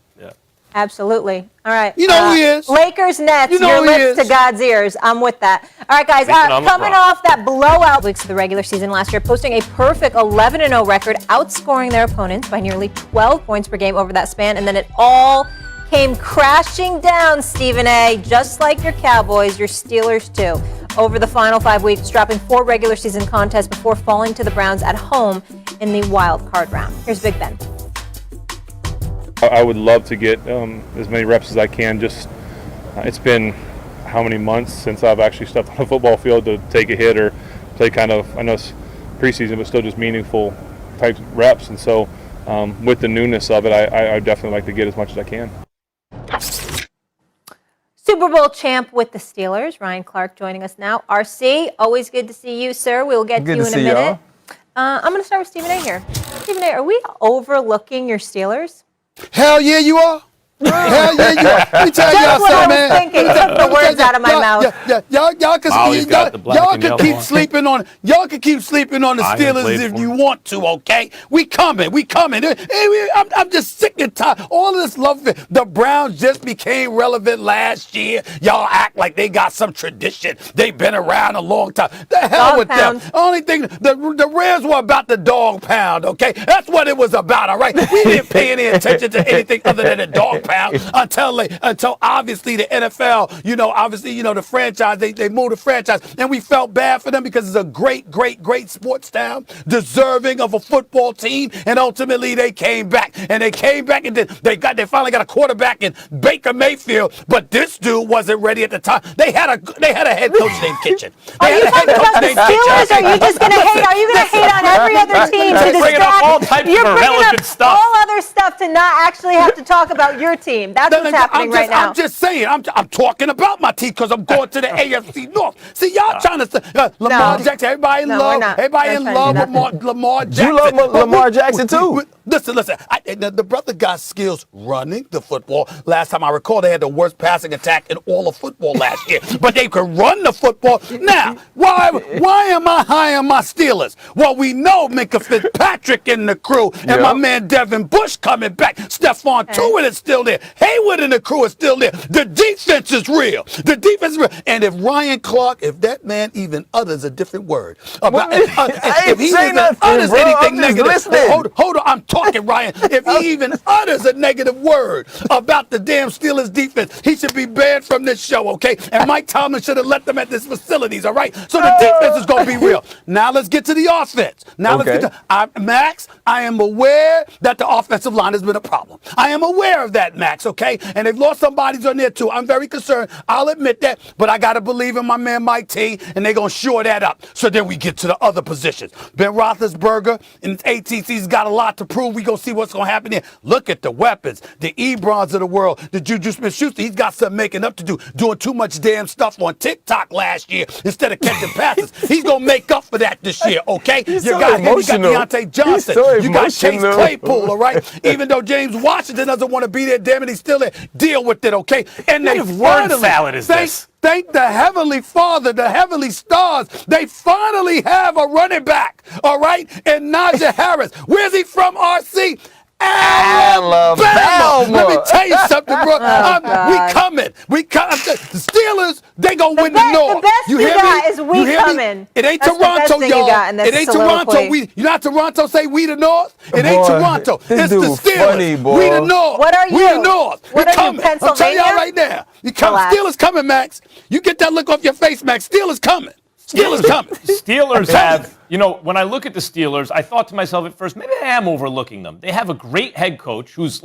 Absolutely. All right. You know who he is. Lakers, Nets, your lips to God's ears. I'm with that. All right, guys. Coming off that blowout weeks of the regular season last year, posting a perfect 11-0 record, outscoring their opponents by nearly 12 points per game over that span, and then it all came crashing down, Stephen A., just like your Cowboys, your Steelers too, over the final 5 weeks, dropping 4 regular season contests before falling to the Browns at home in the wild card round. Here's Big Ben. I would love to get as many reps as I can. It's been how many months since I've actually stepped on a football field to take a hit or play I know it's preseason, but still just meaningful type reps. And so with the newness of it, I definitely like to get as much as I can. Super Bowl champ with the Steelers, Ryan Clark, joining us now. RC, always good to see you, sir. We'll get to you in a minute. I'm going to start with Stephen A. here. Stephen A., are we overlooking your Steelers? Hell yeah, you are. Hell yeah, you are. Let me tell y'all something, man. Thinking, took the words out of my mouth. Y'all can keep sleeping on. Y'all can keep sleeping on the Steelers if you want to. Okay, we coming. I'm just sick and tired. All of this love. The Browns just became relevant last year. Y'all act like they got some tradition. They've been around a long time. The hell with them. Only thing the Rams were about the dog pound. Okay, that's what it was about. All right, we didn't pay any attention to anything other than the dog pound until obviously the NFL, the franchise, they moved the franchise, and we felt bad for them because it's a great sports town, deserving of a football team, and ultimately they came back and then they finally got a quarterback in Baker Mayfield, but this dude wasn't ready at the time. They had a head coach named Kitchen. Are you talking about the Steelers? Or are you just going to hate? Are you going to hate on every other team to distract? All types of irrelevant stuff. All other stuff to not actually have to talk about your team. That's what's happening right now. I'm just saying. I'm talking about my team because I'm going to the AFC North. See, y'all trying to say Lamar Jackson. Everybody in love. Everybody in love with Lamar Jackson. You love Lamar Jackson too. Listen. The brother got skills running the football. Last time I recall, they had the worst passing attack in all of football last year. But they could run the football. Now, why am I high on my Steelers? Well, we know Minka Fitzpatrick in the crew and my man Devin Bush coming back. Stephon Tuitt is still there. Hayward and the crew is still there. The defense is real. And if Ryan Clark, if that man even utters a different word about if he even utters anything negative, hold on, I'm talking, Ryan. If he even utters a negative word about the damn Steelers defense, he should be banned from this show, okay? And Mike Tomlin should have let them at his facilities, all right? So the defense is going to be real. Now let's get to the offense. Max, I am aware that the offensive line has been a problem. I am aware of that, Max, okay? And they've lost some bodies on there, too. I'm very concerned. I'll admit that. But I got to believe in my man Mike T, and they're going to shore that up. So then we get to the other positions. Ben Roethlisberger in his ATC's got a lot to prove. We're going to see what's going to happen here. Look at the weapons. The Ebrons of the world. The Juju Smith-Schuster. He's got something making up to do. Doing too much damn stuff on TikTok last year instead of catching passes. He's going to make up for that this year, okay? You got Deontay Johnson. You got Chase Claypool, all right? Even though James Washington doesn't want to be there, damn it, he's still there. Deal with it, okay? And What kind of word salad is this? thank the Heavenly Father, the Heavenly Stars. They finally have a running back, all right? And Najee Harris. Where's he from, RC? Alabama. Let me tell you something, bro. We coming. The Steelers, they gonna win the North. The best you got is we coming. It ain't Toronto, y'all. It ain't Toronto. You not Toronto say we the North? It ain't Toronto. It's the Steelers. We the North. What are you? We the North. What are you, Pennsylvania? I'm telling y'all right now. You coming. Steelers coming, Max. You get that look off your face, Max. Steelers coming. Steelers coming. Steelers have, when I look at the Steelers, I thought to myself at first, maybe I am overlooking them. They have a great head coach who's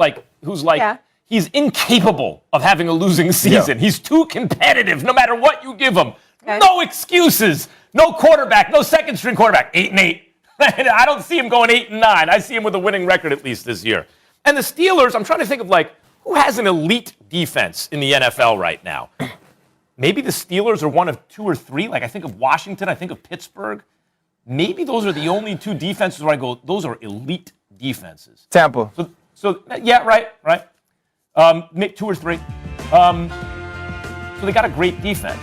he's incapable of having a losing season. Yeah. He's too competitive no matter what you give him. Okay. No excuses. No quarterback, no second string quarterback. 8-8. I don't see him going 8-9. I see him with a winning record at least this year. And the Steelers, I'm trying to think of who has an elite defense in the NFL right now? Maybe the Steelers are one of two or three. I think of Washington. I think of Pittsburgh. Maybe those are the only two defenses where I go, those are elite defenses. Tampa. So yeah, right. 2 or 3. So they got a great defense.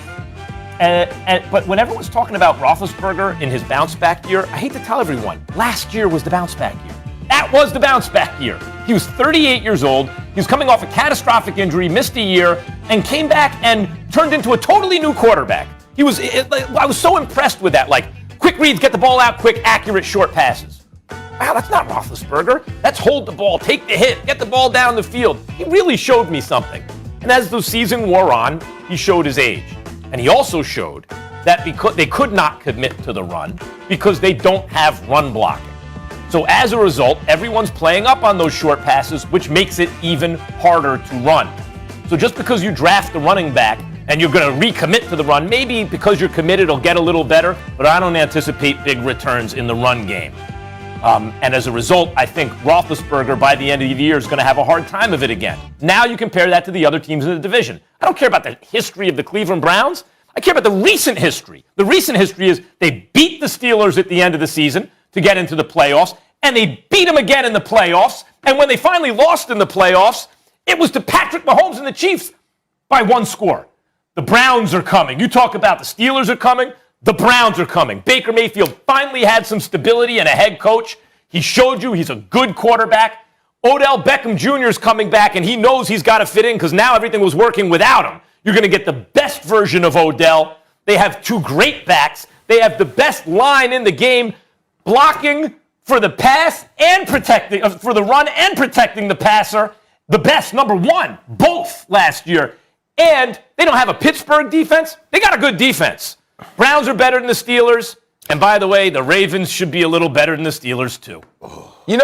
But when everyone's talking about Roethlisberger in his bounce back year, I hate to tell everyone, last year was the bounce back year. That was the bounce back year. He was 38 years old. He was coming off a catastrophic injury, missed a year, and came back and turned into a totally new quarterback. I was so impressed with that. Quick reads, get the ball out quick, accurate short passes. Wow, that's not Roethlisberger. That's hold the ball, take the hit, get the ball down the field. He really showed me something. And as the season wore on, he showed his age. And he also showed that because they could not commit to the run because they don't have run blocking. So as a result, everyone's playing up on those short passes, which makes it even harder to run. So just because you draft the running back and you're going to recommit to the run, maybe because you're committed it'll get a little better, but I don't anticipate big returns in the run game. And as a result, I think Roethlisberger by the end of the year is going to have a hard time of it again. Now you compare that to the other teams in the division. I don't care about the history of the Cleveland Browns. I care about the recent history. The recent history is they beat the Steelers at the end of the season to get into the playoffs, and they beat them again in the playoffs. And when they finally lost in the playoffs, it was to Patrick Mahomes and the Chiefs by 1 score. The Browns are coming. You talk about the Steelers are coming. The Browns are coming. Baker Mayfield finally had some stability and a head coach. He showed you he's a good quarterback. Odell Beckham Jr. is coming back, and he knows he's got to fit in because now everything was working without him. You're going to get the best version of Odell. They have 2 great backs. They have the best line in the game, blocking for the pass and protecting, for the run and protecting the passer. The best, number 1, both last year. And they don't have a Pittsburgh defense. They got a good defense. Browns are better than the Steelers. And by the way, the Ravens should be a little better than the Steelers too. We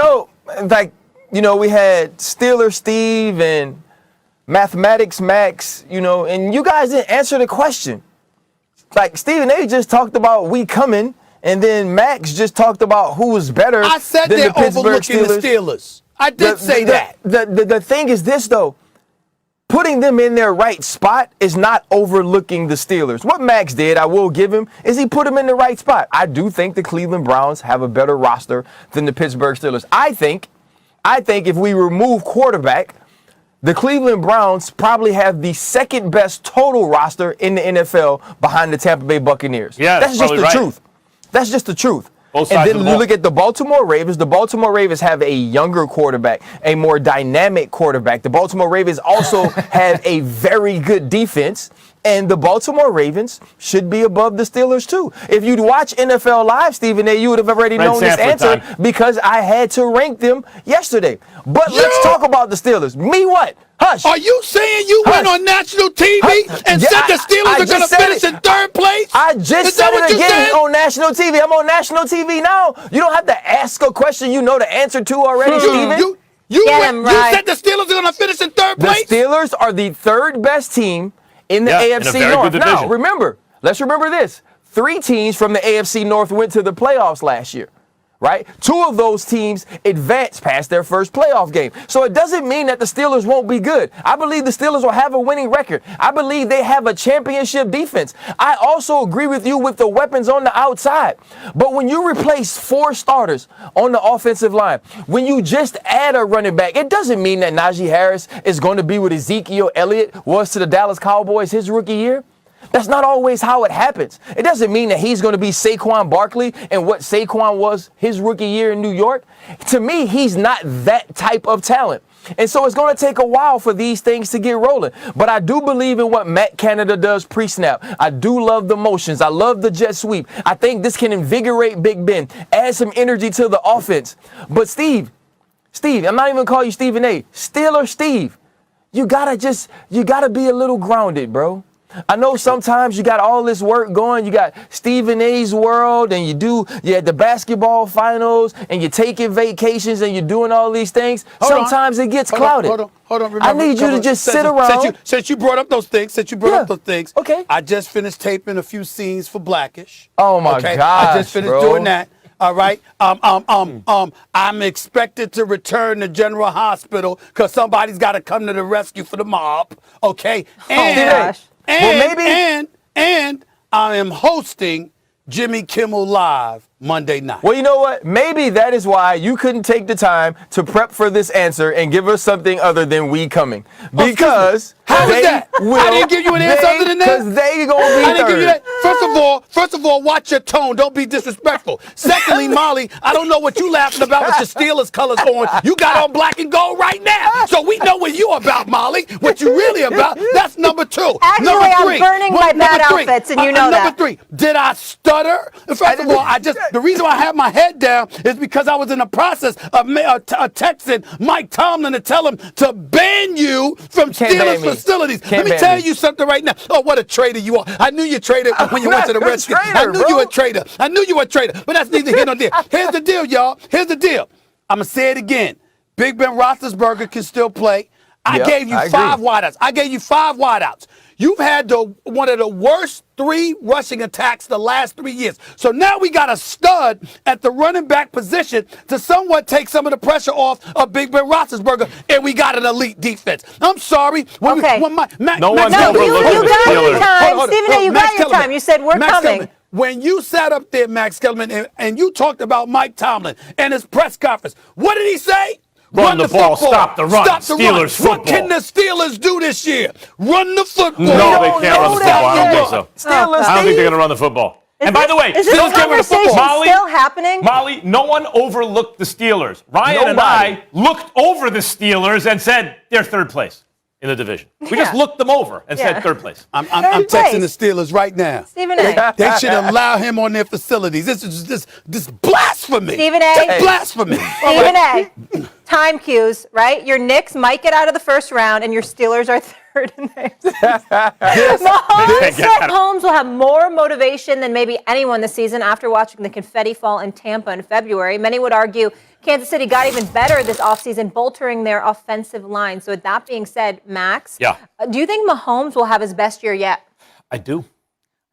had Steeler Steve and Mathematics Max, and you guys didn't answer the question. Stephen A just talked about we coming, and then Max just talked about who was better I said than they're the Pittsburgh overlooking Steelers. the Steelers. I did say that. The thing is this, though. Putting them in their right spot is not overlooking the Steelers. What Max did, I will give him, is he put them in the right spot. I do think the Cleveland Browns have a better roster than the Pittsburgh Steelers. I think if we remove quarterback, the Cleveland Browns probably have the second best total roster in the NFL behind the Tampa Bay Buccaneers. Yeah, that's just the truth. That's just the truth. Both and sides then of the you ball. look at the Baltimore Ravens. The Baltimore Ravens have a younger quarterback, a more dynamic quarterback. The Baltimore Ravens also have a very good defense. And the Baltimore Ravens should be above the Steelers, too. If you'd watch NFL Live, Stephen A., you would have already known this answer because I had to rank them yesterday. But let's talk about the Steelers. Me what? Hush. Are you saying you went on national TV and said the Steelers are going to finish in 3rd place? I just said it again on national TV. I'm on national TV now. You don't have to ask a question you know the answer to already, Stephen. You said the Steelers are going to finish in 3rd place? The Steelers are the 3rd best team in the AFC North. Now, let's remember this. 3 teams from the AFC North went to the playoffs last year, right? 2 of those teams advanced past their first playoff game. So it doesn't mean that the Steelers won't be good. I believe the Steelers will have a winning record. I believe they have a championship defense. I also agree with you with the weapons on the outside. But when you replace 4 starters on the offensive line, when you just add a running back, it doesn't mean that Najee Harris is going to be what Ezekiel Elliott was to the Dallas Cowboys his rookie year. That's not always how it happens. It doesn't mean that he's going to be Saquon Barkley and what Saquon was his rookie year in New York. To me, he's not that type of talent. And so it's going to take a while for these things to get rolling. But I do believe in what Matt Canada does pre-snap. I do love the motions. I love the jet sweep. I think this can invigorate Big Ben, add some energy to the offense. But Steve, I'm not even going to call you Stephen A. Steeler Steve, you got to be a little grounded, bro. I know sometimes you got all this work going. You got Stephen A's world, and you had the basketball finals, and you're taking vacations, and you're doing all these things. Sometimes it gets clouded. Hold on. Remember, I need you to just sit around. Since you brought up those things, Okay. I just finished taping a few scenes for Blackish. Oh my gosh, I just finished doing that. All right. I'm expected to return to General Hospital because somebody's got to come to the rescue for the mob. Okay. Gosh. And I am hosting Jimmy Kimmel Live Monday night. Well, you know what? Maybe that is why you couldn't take the time to prep for this answer and give us something other than we coming. Because how is that? I didn't give you an answer other than that. Because they gonna be I didn't give you third. that. First of all, watch your tone. Don't be disrespectful. Secondly, Molly, I don't know what you laughing about with your Steelers colors on. You got on black and gold right now. So we know what you about, Molly. What you really about. That's number two. Actually, number three. I'm burning my bad outfits, and you know that. Number three, did I stutter? First of all, the reason why I have my head down is because I was in the process of texting Mike Tomlin to tell him to ban you from Steelers facilities. Let me tell you something right now. Oh, what a traitor you are. I knew you traded when you went to the Redskins. I knew you were a traitor. But that's neither here nor there. Here's the deal, y'all. Here's the deal. I'm going to say it again. Big Ben Roethlisberger can still play. I gave you 5 wideouts. You've had one of the worst 3 rushing attacks the last 3 years. So now we got a stud at the running back position to somewhat take some of the pressure off of Big Ben Roethlisberger, and we got an elite defense. I'm sorry. Okay. You got your time. Stephen A., you got your time. You said we're coming. Kellerman, when you sat up there, Max Kellerman, and you talked about Mike Tomlin and his press conference, what did he say? Run the ball, stop the run. Steelers football. What can the Steelers do this year? Run the football. No, they can't run the football. I don't think so. I don't think they're going to run the football. And by the way, is this conversation still happening? Molly, no one overlooked the Steelers. Ryan and I looked over the Steelers and said they're third place in the division. We just looked them over and said third place. I'm texting the Steelers right now. Stephen A. They should allow him on their facilities. This is blasphemy. Stephen A. That's blasphemy. Stephen A. Time cues, right? Your Knicks might get out of the first round, and your Steelers are third in the Mahomes will have more motivation than maybe anyone this season after watching the confetti fall in Tampa in February. Many would argue Kansas City got even better this offseason, bolstering their offensive line. So with that being said, Max, do you think Mahomes will have his best year yet? I do.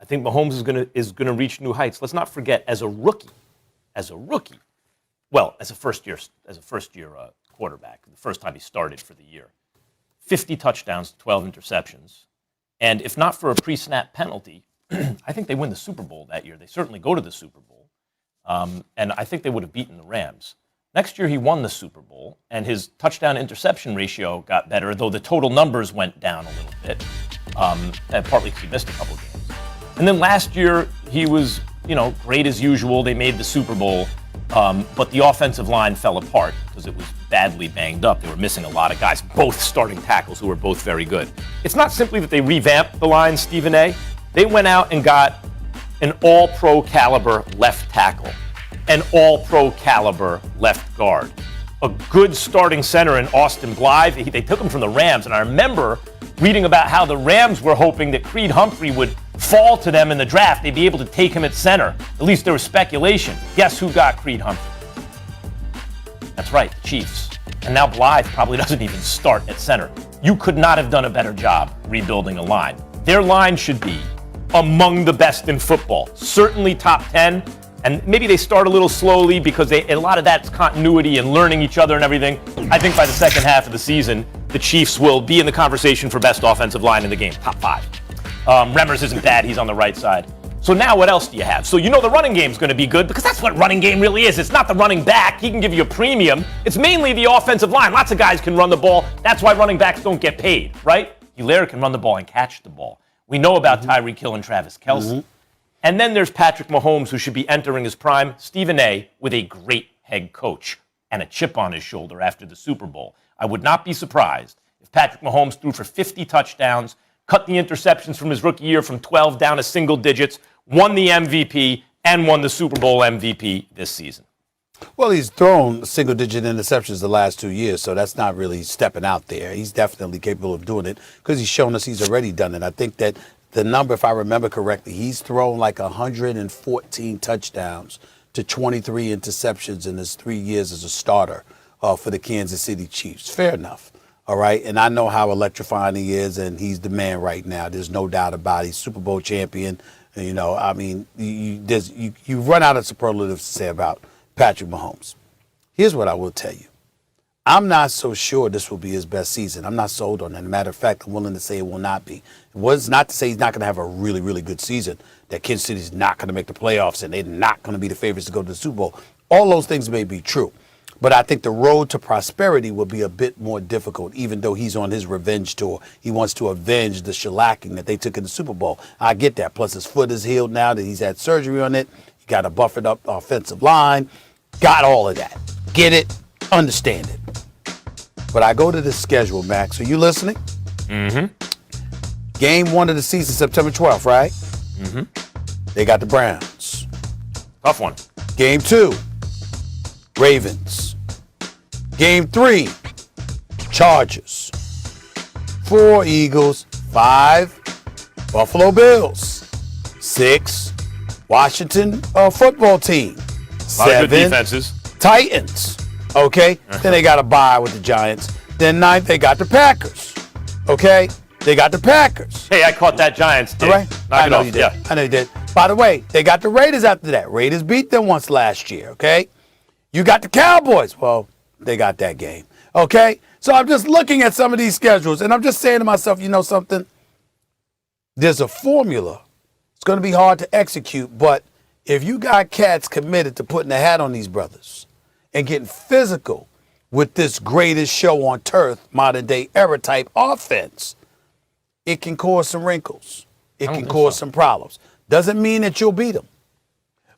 I think Mahomes is gonna reach new heights. Let's not forget, as a rookie, well, as a first year quarterback, the first time he started for the year, 50 touchdowns, 12 interceptions, and if not for a pre-snap penalty, I think they win the Super Bowl that year. They certainly go to the Super Bowl, and I think they would have beaten the Rams. Next year, he won the Super Bowl, and his touchdown-interception ratio got better, though the total numbers went down a little bit, and partly because he missed a couple games. And then last year, he was, great as usual. They made the Super Bowl, but the offensive line fell apart because it was badly banged up. They were missing a lot of guys, both starting tackles who were both very good. It's not simply that they revamped the line, Stephen A. They went out and got an all-pro caliber left tackle, an all-pro caliber left guard, a good starting center in Austin Blythe. They took him from the Rams, and I remember reading about how the Rams were hoping that Creed Humphrey would fall to them in the draft. They'd be able to take him at center. At least there was speculation. Guess who got Creed Humphrey? That's right, the Chiefs. And now Blythe probably doesn't even start at center. You could not have done a better job rebuilding a line. Their line should be among the best in football, certainly top 10. And maybe they start a little slowly because a lot of that's continuity and learning each other and everything. I think by the second half of the season, the Chiefs will be in the conversation for best offensive line in the game, top 5. Remmers isn't bad. He's on the right side. So now what else do you have? So the running game's going to be good because that's what running game really is. It's not the running back. He can give you a premium. It's mainly the offensive line. Lots of guys can run the ball. That's why running backs don't get paid, right? Hilaire can run the ball and catch the ball. We know about Tyreek Hill and Travis Kelce. And then there's Patrick Mahomes, who should be entering his prime, Stephen A., with a great head coach and a chip on his shoulder after the Super Bowl. I would not be surprised if Patrick Mahomes threw for 50 touchdowns, cut the interceptions from his rookie year from 12 down to single digits, won the MVP, and won the Super Bowl MVP this season. Well, he's thrown single-digit interceptions the last 2 years, so that's not really stepping out there. He's definitely capable of doing it because he's shown us he's already done it. I think that the number, if I remember correctly, he's thrown like 114 touchdowns to 23 interceptions in his 3 years as a starter for the Kansas City Chiefs. Fair enough. All right. And I know how electrifying he is, and he's the man right now. There's no doubt about it. He's Super Bowl champion. You know, I mean, you run out of superlatives to say about Patrick Mahomes. Here's what I will tell you. I'm not so sure this will be his best season. I'm not sold on that. As a matter of fact, I'm willing to say it will not be. It was not to say he's not going to have a really, really good season, that Kansas City is not going to make the playoffs and they're not going to be the favorites to go to the Super Bowl. All those things may be true. But I think the road to prosperity will be a bit more difficult, even though he's on his revenge tour. He wants to avenge the shellacking that they took in the Super Bowl. I get that. Plus, his foot is healed now that he's had surgery on it. He got a buffered up offensive line. Got all of that. Get it. Understand it. But I go to the schedule, Max. Are you listening? Game 1 of the season, September 12th, right? They got the Browns. Tough one. Game 2, Ravens. Game 3, Chargers. 4, Eagles. 5, Buffalo Bills. 6, Washington football team. A lot of good 7, defenses. Titans. Okay? Then they got a bye with the Giants. Then 9th, they got the Packers. Okay? They got the Packers. Hey, I caught that Giants dig. All right? Knock I it know off. you did. Yeah. I know you did. By the way, they got the Raiders after that. Raiders beat them once last year, okay? You got the Cowboys. Well, they got that game, okay? So I'm just looking at some of these schedules, and I'm just saying to myself, you know something? There's a formula. It's going to be hard to execute, but if you got cats committed to putting a hat on these brothers and getting physical with this greatest show on turf, modern day era type offense, it can cause some wrinkles. It can cause some problems. Doesn't mean that you'll beat them,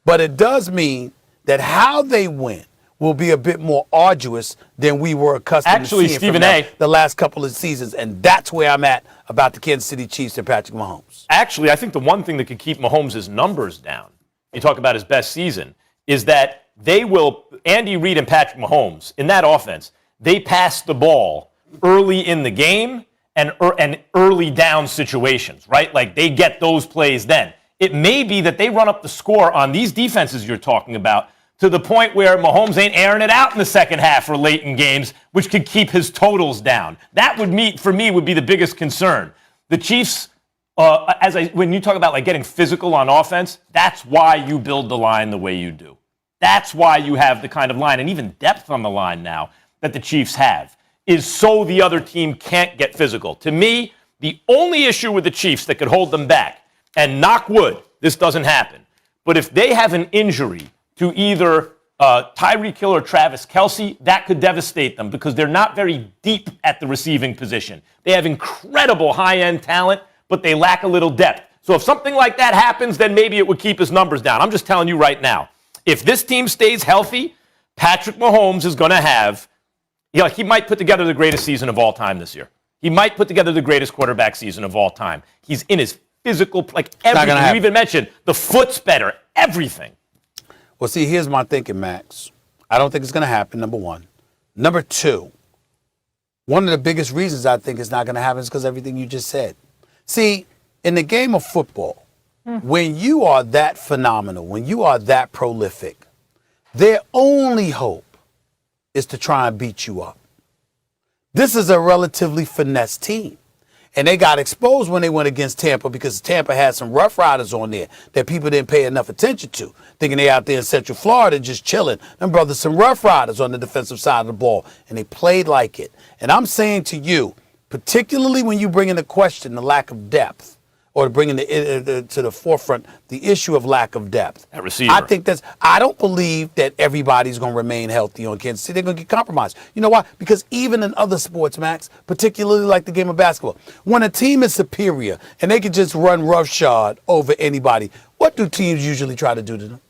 but it does mean that how they win will be a bit more arduous than we were accustomed to seeing Stephen from A. the last couple of seasons, and that's where I'm at about the Kansas City Chiefs and Patrick Mahomes. Actually, I think the one thing that could keep Mahomes' numbers down, you talk about his best season, is that they will, Andy Reid and Patrick Mahomes, in that offense, they pass the ball early in the game and early down situations, right? Like they get those plays then. It may be that they run up the score on these defenses you're talking about to the point where Mahomes ain't airing it out in the second half or late in games, which could keep his totals down. That for me would be the biggest concern. The Chiefs, when you talk about like getting physical on offense, that's why you build the line the way you do. That's why you have the kind of line and even depth on the line now that the Chiefs have, is so the other team can't get physical. To me, the only issue with the Chiefs that could hold them back, and knock wood, this doesn't happen, but if they have an injury to either Tyreek Hill or Travis Kelce, that could devastate them because they're not very deep at the receiving position. They have incredible high-end talent, but they lack a little depth. So if something like that happens, then maybe it would keep his numbers down. I'm just telling you right now, if this team stays healthy, Patrick Mahomes is going to have, he might put together the greatest season of all time this year. He might put together the greatest quarterback season of all time. He's in his physical, like everything. You even mentioned the foot's better, everything. Well, see, here's my thinking, Max. I don't think it's going to happen, number one. Number two, one of the biggest reasons I think it's not going to happen is because everything you just said. See, in the game of football, when you are that phenomenal, when you are that prolific, their only hope is to try and beat you up. This is a relatively finesse team. And they got exposed when they went against Tampa because Tampa had some Rough Riders on there that people didn't pay enough attention to, thinking they out there in Central Florida just chilling. Them brothers, some Rough Riders on the defensive side of the ball, and they played like it. And I'm saying to you, particularly when you bring into question the lack of depth, or bringing to the forefront the issue of lack of depth. At receiver. I don't believe that everybody's going to remain healthy on Kansas City. They're going to get compromised. You know why? Because even in other sports, Max, particularly like the game of basketball, when a team is superior and they can just run roughshod over anybody, what do teams usually try to do to them?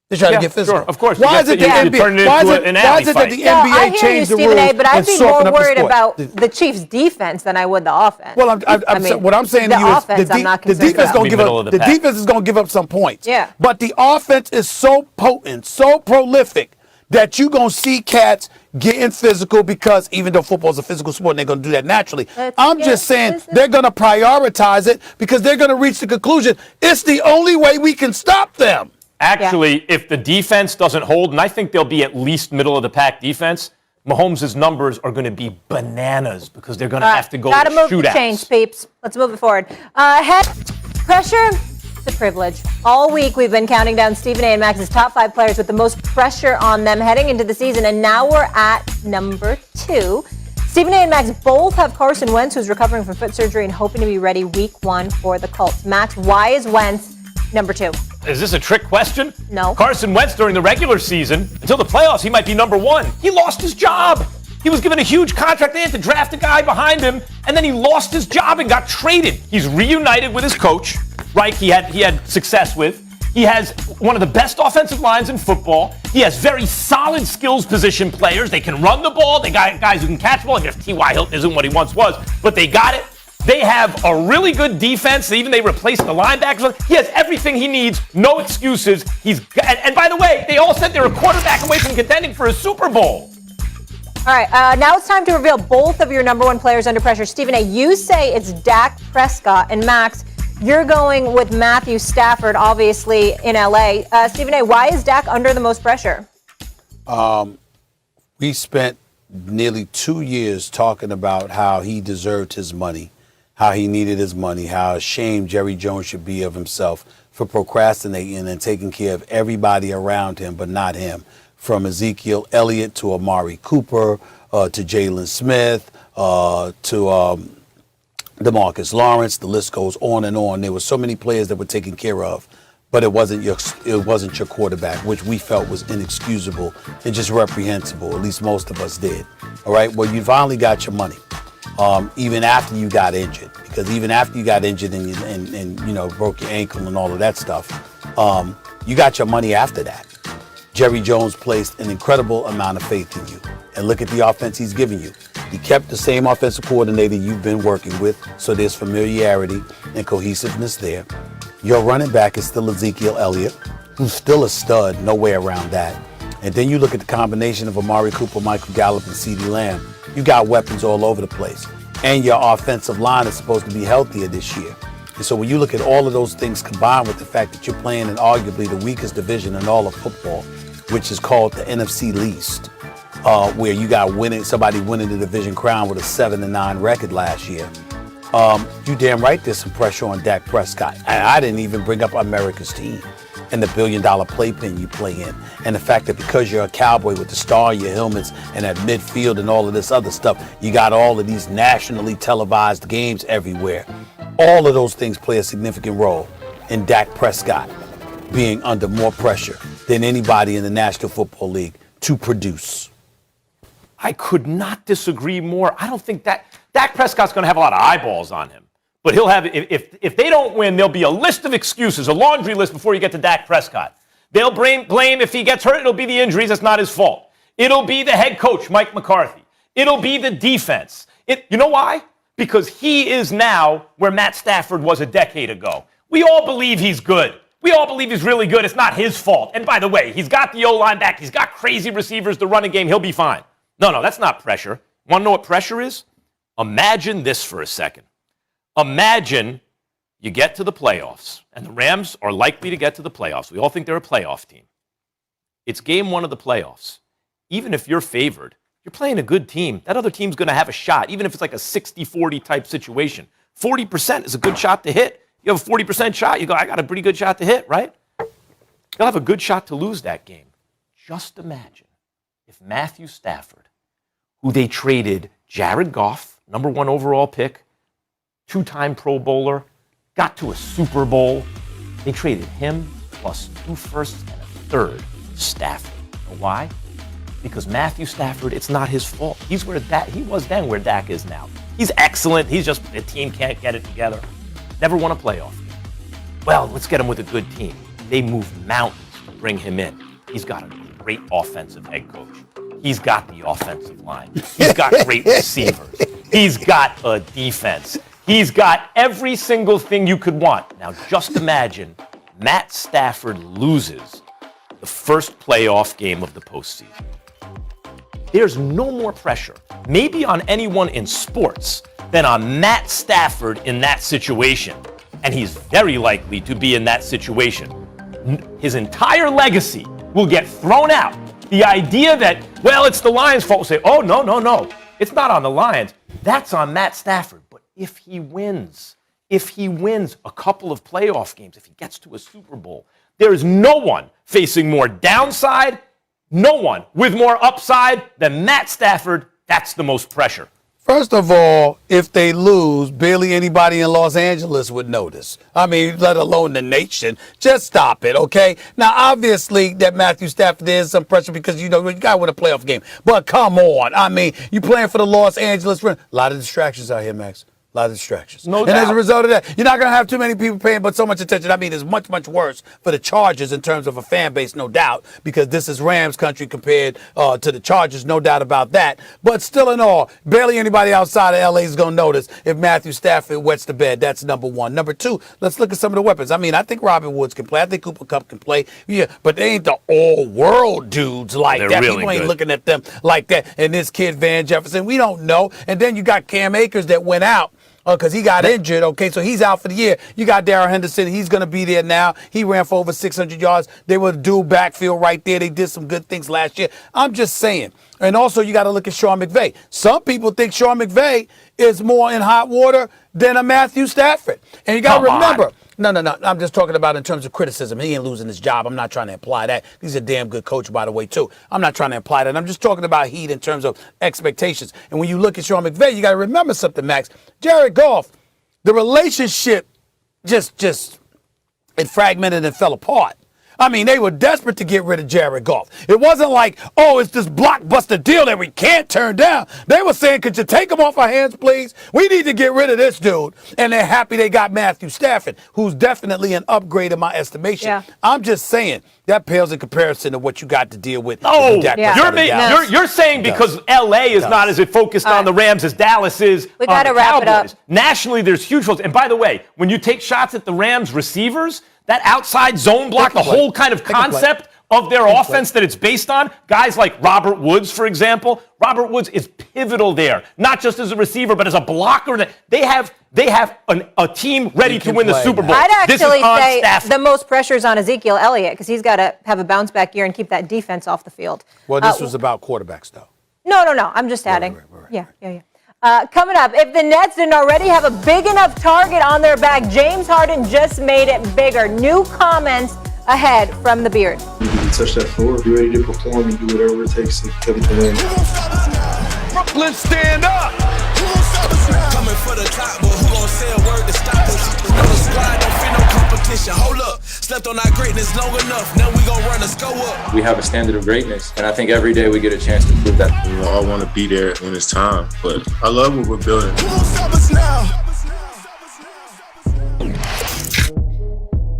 They try to get physical. Sure, of course. Why is it the NBA? Why is it that the NBA changed the rules? Stephen A., but I'd be more worried about the the Chiefs' defense than I would the offense. Well, what I'm saying to you is the defense going to give up. The defense is going to give up some points. Yeah. But the offense is so potent, so prolific that you're going to see cats getting physical because even though football is a physical sport, and they're going to do that naturally. I'm just saying they're going to prioritize it because they're going to reach the conclusion it's the only way we can stop them. Actually, if the defense doesn't hold, and I think they'll be at least middle of the pack defense, Mahomes' numbers are going to be bananas because they're going to have to go Gotta move shootouts. the chains, peeps. Let's move it forward. Head pressure. It's a privilege. All week we've been counting down Stephen A. and Max's top 5 players with the most pressure on them heading into the season, and now we're at number 2. Stephen A. and Max both have Carson Wentz, who's recovering from foot surgery and hoping to be ready week 1 for the Colts. Max, why is Wentz number 2? Is this a trick question? No. Carson Wentz during the regular season, until the playoffs, he might be number 1. He lost his job. He was given a huge contract. They had to draft a guy behind him, and then he lost his job and got traded. He's reunited with his coach, right? He had success with. He has one of the best offensive lines in football. He has very solid skills position players. They can run the ball. They got guys who can catch the ball. I guess T.Y. Hilton isn't what he once was, but they got it. They have a really good defense. They replaced the linebackers. He has everything he needs. No excuses. And by the way, they all said they're a quarterback away from contending for a Super Bowl. All right, now it's time to reveal both of your number 1 players under pressure. Stephen A., you say it's Dak Prescott, and Max, you're going with Matthew Stafford, obviously in LA. Stephen A., why is Dak under the most pressure? We spent nearly 2 years talking about how he deserved his money, how he needed his money, how ashamed Jerry Jones should be of himself for procrastinating and taking care of everybody around him, but not him. From Ezekiel Elliott to Amari Cooper, to Jalen Smith, to DeMarcus Lawrence. The list goes on and on. There were so many players that were taken care of, but it wasn't your quarterback, which we felt was inexcusable and just reprehensible. At least most of us did. All right. Well, you finally got your money, even after you got injured, because even after you got injured and broke your ankle and all of that stuff, you got your money after that. Jerry Jones placed an incredible amount of faith in you. And look at the offense he's giving you. He kept the same offensive coordinator you've been working with, so there's familiarity and cohesiveness there. Your running back is still Ezekiel Elliott, who's still a stud, no way around that. And then you look at the combination of Amari Cooper, Michael Gallup, and CeeDee Lamb. You got weapons all over the place. And your offensive line is supposed to be healthier this year. And so when you look at all of those things combined with the fact that you're playing in arguably the weakest division in all of football, which is called the NFC least, where you got somebody winning the division crown with a 7-9 record last year. You damn right there's some pressure on Dak Prescott. And I didn't even bring up America's team and the billion-dollar playpen you play in. And the fact that because you're a Cowboy with the star in your helmets and at midfield and all of this other stuff, you got all of these nationally televised games everywhere. All of those things play a significant role in Dak Prescott being under more pressure than anybody in the National Football League to produce. I could not disagree more. I don't think that Dak Prescott's going to have a lot of eyeballs on him. But he'll have, if they don't win, there'll be a list of excuses, a laundry list before you get to Dak Prescott. They'll blame if he gets hurt, it'll be the injuries. That's not his fault. It'll be the head coach, Mike McCarthy. It'll be the defense. You know why? Because he is now where Matt Stafford was a decade ago. We all believe he's good. We all believe he's really good. It's not his fault. And by the way, he's got the O-line back. He's got crazy receivers to run a game. He'll be fine. No, that's not pressure. Want to know what pressure is? Imagine this for a second. Imagine you get to the playoffs, and the Rams are likely to get to the playoffs. We all think they're a playoff team. It's game 1 of the playoffs. Even if you're favored, you're playing a good team. That other team's going to have a shot, even if it's like a 60-40 type situation. 40% is a good shot to hit. You have a 40% shot, you go, I got a pretty good shot to hit, right? You'll have a good shot to lose that game. Just imagine if Matthew Stafford, who they traded Jared Goff, number 1 overall pick, 2-time Pro Bowler, got to a Super Bowl. They traded him plus 2 firsts and a third to Stafford. You know why? Because Matthew Stafford, it's not his fault. He was then where Dak is now. He's excellent. He's just, the team can't get it together. Never won a playoff game. Well, let's get him with a good team. They moved mountains to bring him in. He's got a great offensive head coach. He's got the offensive line. He's got great receivers. He's got a defense. He's got every single thing you could want. Now, just imagine Matt Stafford loses the first playoff game of the postseason. There's no more pressure, maybe on anyone in sports, than on Matt Stafford in that situation. And he's very likely to be in that situation. His entire legacy will get thrown out. The idea that, well, it's the Lions' fault, will say, oh, no. It's not on the Lions. That's on Matt Stafford. But if he wins a couple of playoff games, if he gets to a Super Bowl, there is no one facing more downside, no one with more upside than Matt Stafford. That's the most pressure. First of all, if they lose, barely anybody in Los Angeles would notice. I mean, let alone the nation. Just stop it, okay? Now, obviously, that Matthew Stafford, there's some pressure because, you got to win a playoff game. But come on. I mean, you playing for the Los Angeles Rams. A lot of distractions out here, Max. A lot of distractions. No doubt. And as a result of that, you're not going to have too many people paying but so much attention. I mean, it's much, much worse for the Chargers in terms of a fan base, no doubt, because this is Rams country compared to the Chargers, no doubt about that. But still in all, barely anybody outside of L.A. is going to notice if Matthew Stafford wets the bed. That's number one. Number two, let's look at some of the weapons. I mean, I think Robin Woods can play. I think Cooper Kupp can play. Yeah, but they ain't the all-world dudes like They're that. really People ain't good. looking at them like that. And this kid, Van Jefferson, we don't know. And then you got Cam Akers that went out. Because he got injured, okay, so he's out for the year. You got Darrell Henderson, he's going to be there now. He ran for over 600 yards. They were dual backfield right there. They did some good things last year. I'm just saying. And also, you got to look at Sean McVay. Some people think Sean McVay is more in hot water than a Matthew Stafford. And you got to remember. No. I'm just talking about in terms of criticism. He ain't losing his job. I'm not trying to imply that. He's a damn good coach, by the way, too. I'm not trying to imply that. I'm just talking about heat in terms of expectations. And when you look at Sean McVay, you got to remember something, Max. Jared Goff, the relationship just it fragmented and fell apart. I mean, they were desperate to get rid of Jared Goff. It wasn't like, oh, it's this blockbuster deal that we can't turn down. They were saying, could you take him off our hands, please? We need to get rid of this dude. And they're happy they got Matthew Stafford, who's definitely an upgrade in my estimation. Yeah. I'm just saying, that pales in comparison to what you got to deal with. Oh, You're saying because L.A. is not as focused on the Rams as Dallas is We on gotta the wrap it Cowboys. up. Nationally, there's huge roles. And by the way, when you take shots at the Rams receivers, that outside zone block, the whole kind of concept of their offense that it's based on, guys like Robert Woods, for example. Robert Woods is pivotal there, not just as a receiver, but as a blocker. They have a team ready to win the Super Bowl. I'd actually say Stafford. the most pressure is on Ezekiel Elliott because he's got to have a bounce back year and keep that defense off the field. Well, this was about quarterbacks, though. No. I'm just adding. Right. Yeah. Coming up, if the Nets didn't already have a big enough target on their back, James Harden just made it bigger. New comments ahead from the Beard. You can touch that floor, be ready to perform and do whatever it takes to get the win. Brooklyn, stand up! Coming for the top, but who gon' say a word to stop us? You know the squad don't fit no competition. Hold up, slept on our greatness long enough. Now we gon' run the score up. We have a standard of greatness, and I think every day we get a chance to prove that. I want to be there when it's time, but I love what we're building. Who gon' stop us now?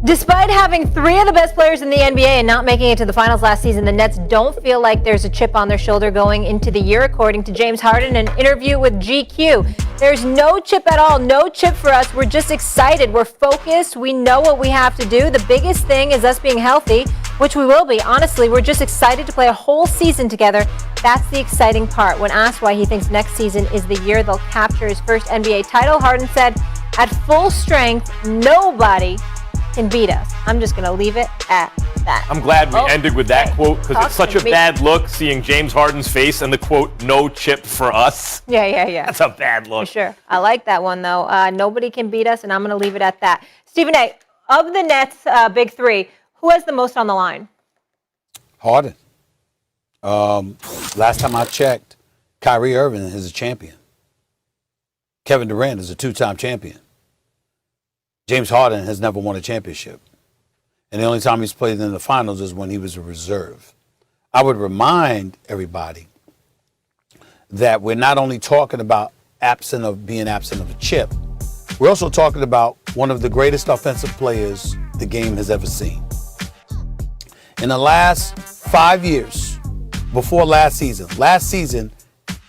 Despite having 3 of the best players in the NBA and not making it to the finals last season, the Nets don't feel like there's a chip on their shoulder going into the year, according to James Harden in an interview with GQ. There's no chip at all, no chip for us. We're just excited. We're focused. We know what we have to do. The biggest thing is us being healthy, which we will be. Honestly, we're just excited to play a whole season together. That's the exciting part. When asked why he thinks next season is the year they'll capture his first NBA title, Harden said, at full strength, nobody can beat us. I'm just going to leave it at that. I'm glad we ended with that quote because it's such a me. bad look seeing James Harden's face and the quote, no chip for us. Yeah. That's a bad look. For sure. I like that one, though. Nobody can beat us, and I'm going to leave it at that. Stephen A., of the Nets' big 3, who has the most on the line? Harden. Last time I checked, Kyrie Irving is a champion. Kevin Durant is a 2-time champion. James Harden has never won a championship. And the only time he's played in the finals is when he was a reserve. I would remind everybody that we're not only talking about being absent of a chip, we're also talking about one of the greatest offensive players the game has ever seen. In the last 5 years, before last season,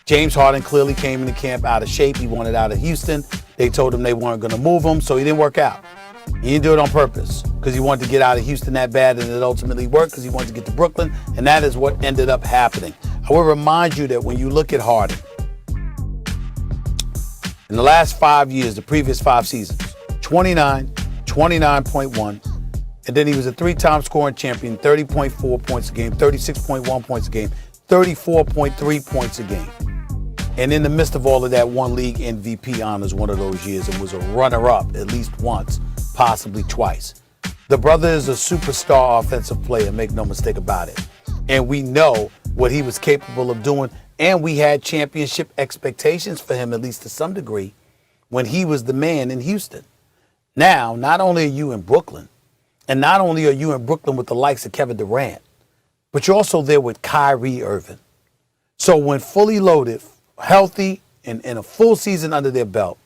James Harden clearly came into camp out of shape. He wanted out of Houston. They told him they weren't going to move him, so he didn't work out. He didn't do it on purpose because he wanted to get out of Houston that bad, and it ultimately worked because he wanted to get to Brooklyn, and that is what ended up happening. I will remind you that when you look at Harden, in the last 5 years, the previous 5 seasons, 29, 29.1, and then he was a 3-time scoring champion, 30.4 points a game, 36.1 points a game, 34.3 points a game. And in the midst of all of that, won league MVP honors one of those years and was a runner-up at least once, possibly twice. The brother is a superstar offensive player, make no mistake about it. And we know what he was capable of doing, and we had championship expectations for him, at least to some degree, when he was the man in Houston. Now, not only are you in Brooklyn, and not only are you in Brooklyn with the likes of Kevin Durant, but you're also there with Kyrie Irving. So when fully loaded, healthy, and a full season under their belt,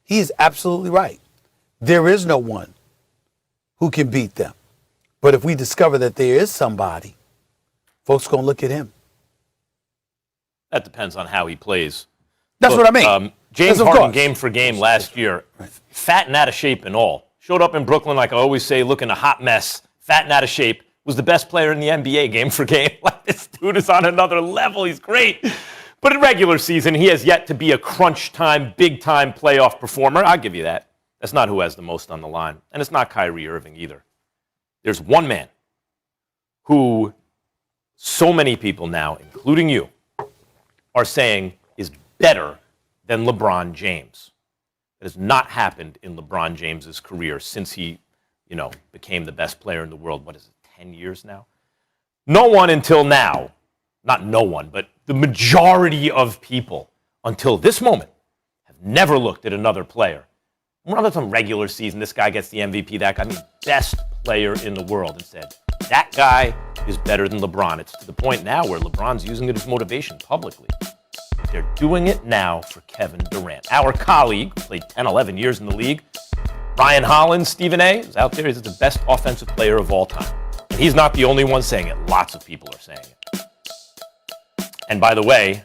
he is absolutely right. There is no one who can beat them. But if we discover that there is somebody, folks going to look at him. That depends on how he plays. That's what I mean. James Harden, game for game last year, fat and out of shape and all. Showed up in Brooklyn, like I always say, looking a hot mess, fat and out of shape. Was the best player in the NBA game for game. Like, this dude is on another level. He's great. But in regular season, he has yet to be a crunch time, big time playoff performer. I'll give you that. That's not who has the most on the line. And it's not Kyrie Irving either. There's one man who so many people now, including you, are saying is better than LeBron James. That has not happened in LeBron James's career since he, became the best player in the world. What is it, 10 years now? No one until now, not no one, but the majority of people until this moment have never looked at another player. Rather than regular season, this guy gets the MVP, that guy, best player in the world, and said, that guy is better than LeBron. It's to the point now where LeBron's using it as motivation publicly. They're doing it now for Kevin Durant. Our colleague, played 10, 11 years in the league, Ryan Hollins, Stephen A., is out there. He's the best offensive player of all time. And he's not the only one saying it. Lots of people are saying it. And by the way,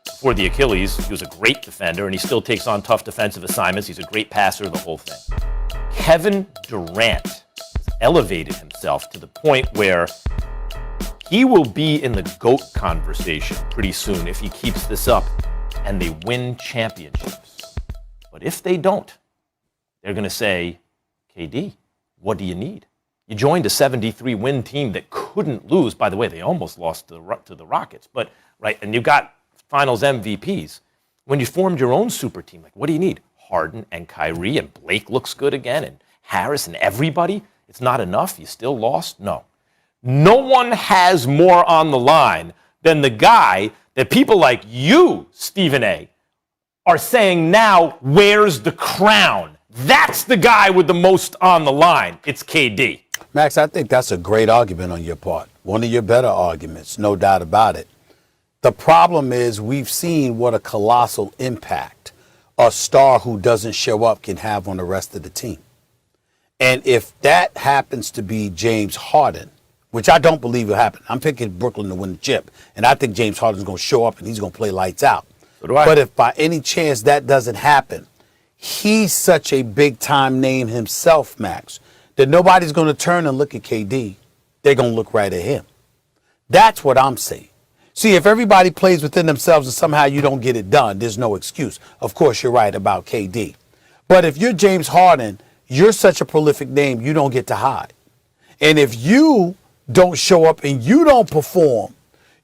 before the Achilles, he was a great defender, and he still takes on tough defensive assignments. He's a great passer, the whole thing. Kevin Durant has elevated himself to the point where he will be in the GOAT conversation pretty soon if he keeps this up and they win championships. But if they don't, they're going to say, KD, what do you need? You joined a 73-win team that couldn't lose. By the way, they almost lost to the Rockets. But right, and you got Finals MVPs. When you formed your own super team, like, what do you need? Harden and Kyrie, and Blake looks good again, and Harris and everybody. It's not enough. You still lost? No. No one has more on the line than the guy that people like you, Stephen A., are saying now, where's the crown? That's the guy with the most on the line. It's KD. Max, I think that's a great argument on your part. One of your better arguments, no doubt about it. The problem is we've seen what a colossal impact a star who doesn't show up can have on the rest of the team. And if that happens to be James Harden, which I don't believe will happen. I'm picking Brooklyn to win the chip, and I think James Harden's going to show up and he's going to play lights out. So do I. But if by any chance that doesn't happen, he's such a big-time name himself, Max, that nobody's going to turn and look at KD. They're going to look right at him. That's what I'm saying. See, if everybody plays within themselves and somehow you don't get it done, there's no excuse. Of course, you're right about KD. But if you're James Harden, you're such a prolific name, you don't get to hide. And if you don't show up and you don't perform,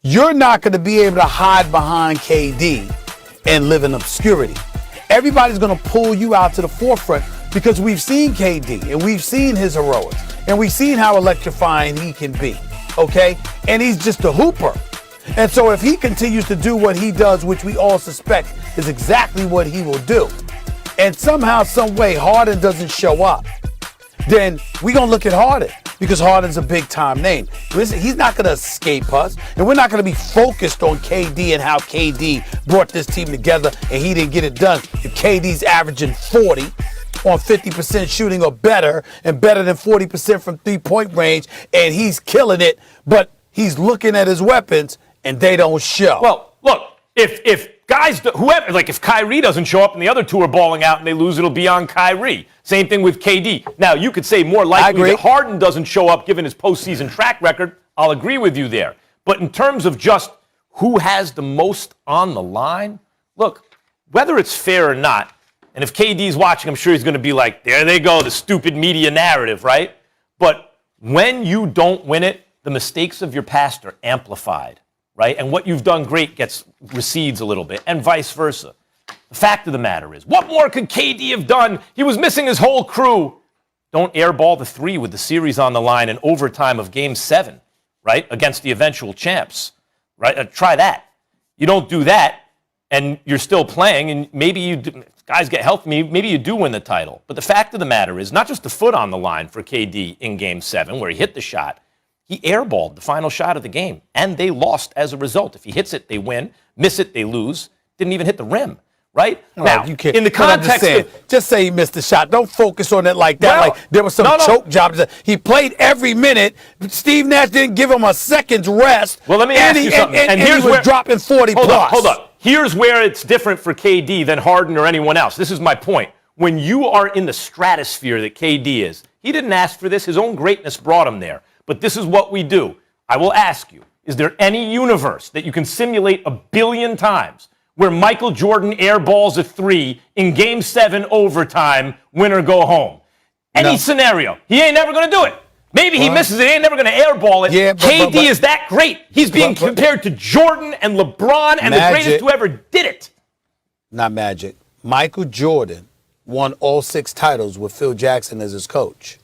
you're not going to be able to hide behind KD and live in obscurity. Everybody's going to pull you out to the forefront because we've seen KD and we've seen his heroics and we've seen how electrifying he can be, okay? And he's just a hooper. And so if he continues to do what he does, which we all suspect is exactly what he will do, and somehow, some way, Harden doesn't show up, then we're going to look at Harden because Harden's a big-time name. Listen, he's not going to escape us, and we're not going to be focused on KD and how KD brought this team together and he didn't get it done. If KD's averaging 40 on 50% shooting or better and better than 40% from three-point range, and he's killing it, but he's looking at his weapons and they don't show. Well, look, if guys, whoever, like if Kyrie doesn't show up and the other two are balling out and they lose, it'll be on Kyrie. Same thing with KD. Now, you could say more likely that Harden doesn't show up given his postseason track record. I'll agree with you there. But in terms of just who has the most on the line, look, whether it's fair or not, and if KD's watching, I'm sure he's going to be like, there they go, the stupid media narrative, right? But when you don't win it, the mistakes of your past are amplified, right? And what you've done great recedes a little bit, and vice versa. The fact of the matter is, what more could KD have done? He was missing his whole crew. Don't airball the three with the series on the line in overtime of Game 7, right, against the eventual champs, right? Try that. You don't do that, and you're still playing, and maybe you guys get healthy, maybe you do win the title. But the fact of the matter is, not just the foot on the line for KD in Game 7, where he hit the shot, he airballed the final shot of the game, and they lost as a result. If he hits it, they win. Miss it, they lose. Didn't even hit the rim, right? Now, you can't, in the context just say he missed the shot. Don't focus on it like that. Well, like there was some choke jobs. He played every minute. Steve Nash didn't give him a second's rest. Well, let me ask you something. And he was dropping 40 plus. Hold up. Here's where it's different for KD than Harden or anyone else. This is my point. When you are in the stratosphere that KD is, he didn't ask for this. His own greatness brought him there. But this is what we do. I will ask you, is there any universe that you can simulate 1 billion times where Michael Jordan airballs a three in Game 7 overtime, win or go home? Any scenario. He ain't never going to do it. Maybe he misses it. He ain't never going to airball it. Yeah, KD is that great. He's being compared to Jordan and LeBron and the greatest who ever did it. Not Magic. Michael Jordan won all 6 titles with Phil Jackson as his coach.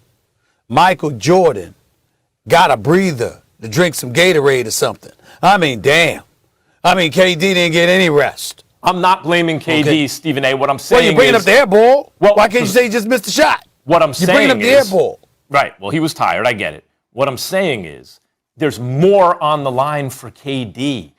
Michael Jordan got a breather to drink some Gatorade or something. I mean, damn. I mean, KD didn't get any rest. I'm not blaming KD, Stephen A. What I'm saying is... Well, you're bringing up the air ball. Well, why can't you say he just missed the shot? What I'm saying is... You're bringing up the air ball. Right. Well, he was tired. I get it. What I'm saying is there's more on the line for KD.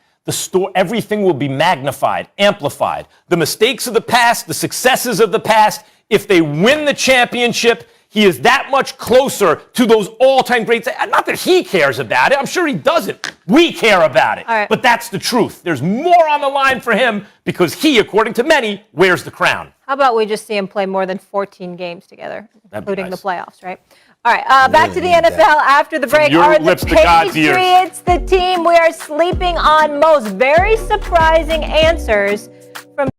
Everything will be magnified, amplified. The mistakes of the past, the successes of the past. If they win the championship, he is that much closer to those all-time greats. Not that he cares about it. I'm sure he doesn't. We care about it. Right. But that's the truth. There's more on the line for him because he, according to many, wears the crown. How about we just see him play more than 14 games together, including the playoffs, right? All right, back to the NFL after the break. Are the Patriots the team we are sleeping on most? Very surprising answers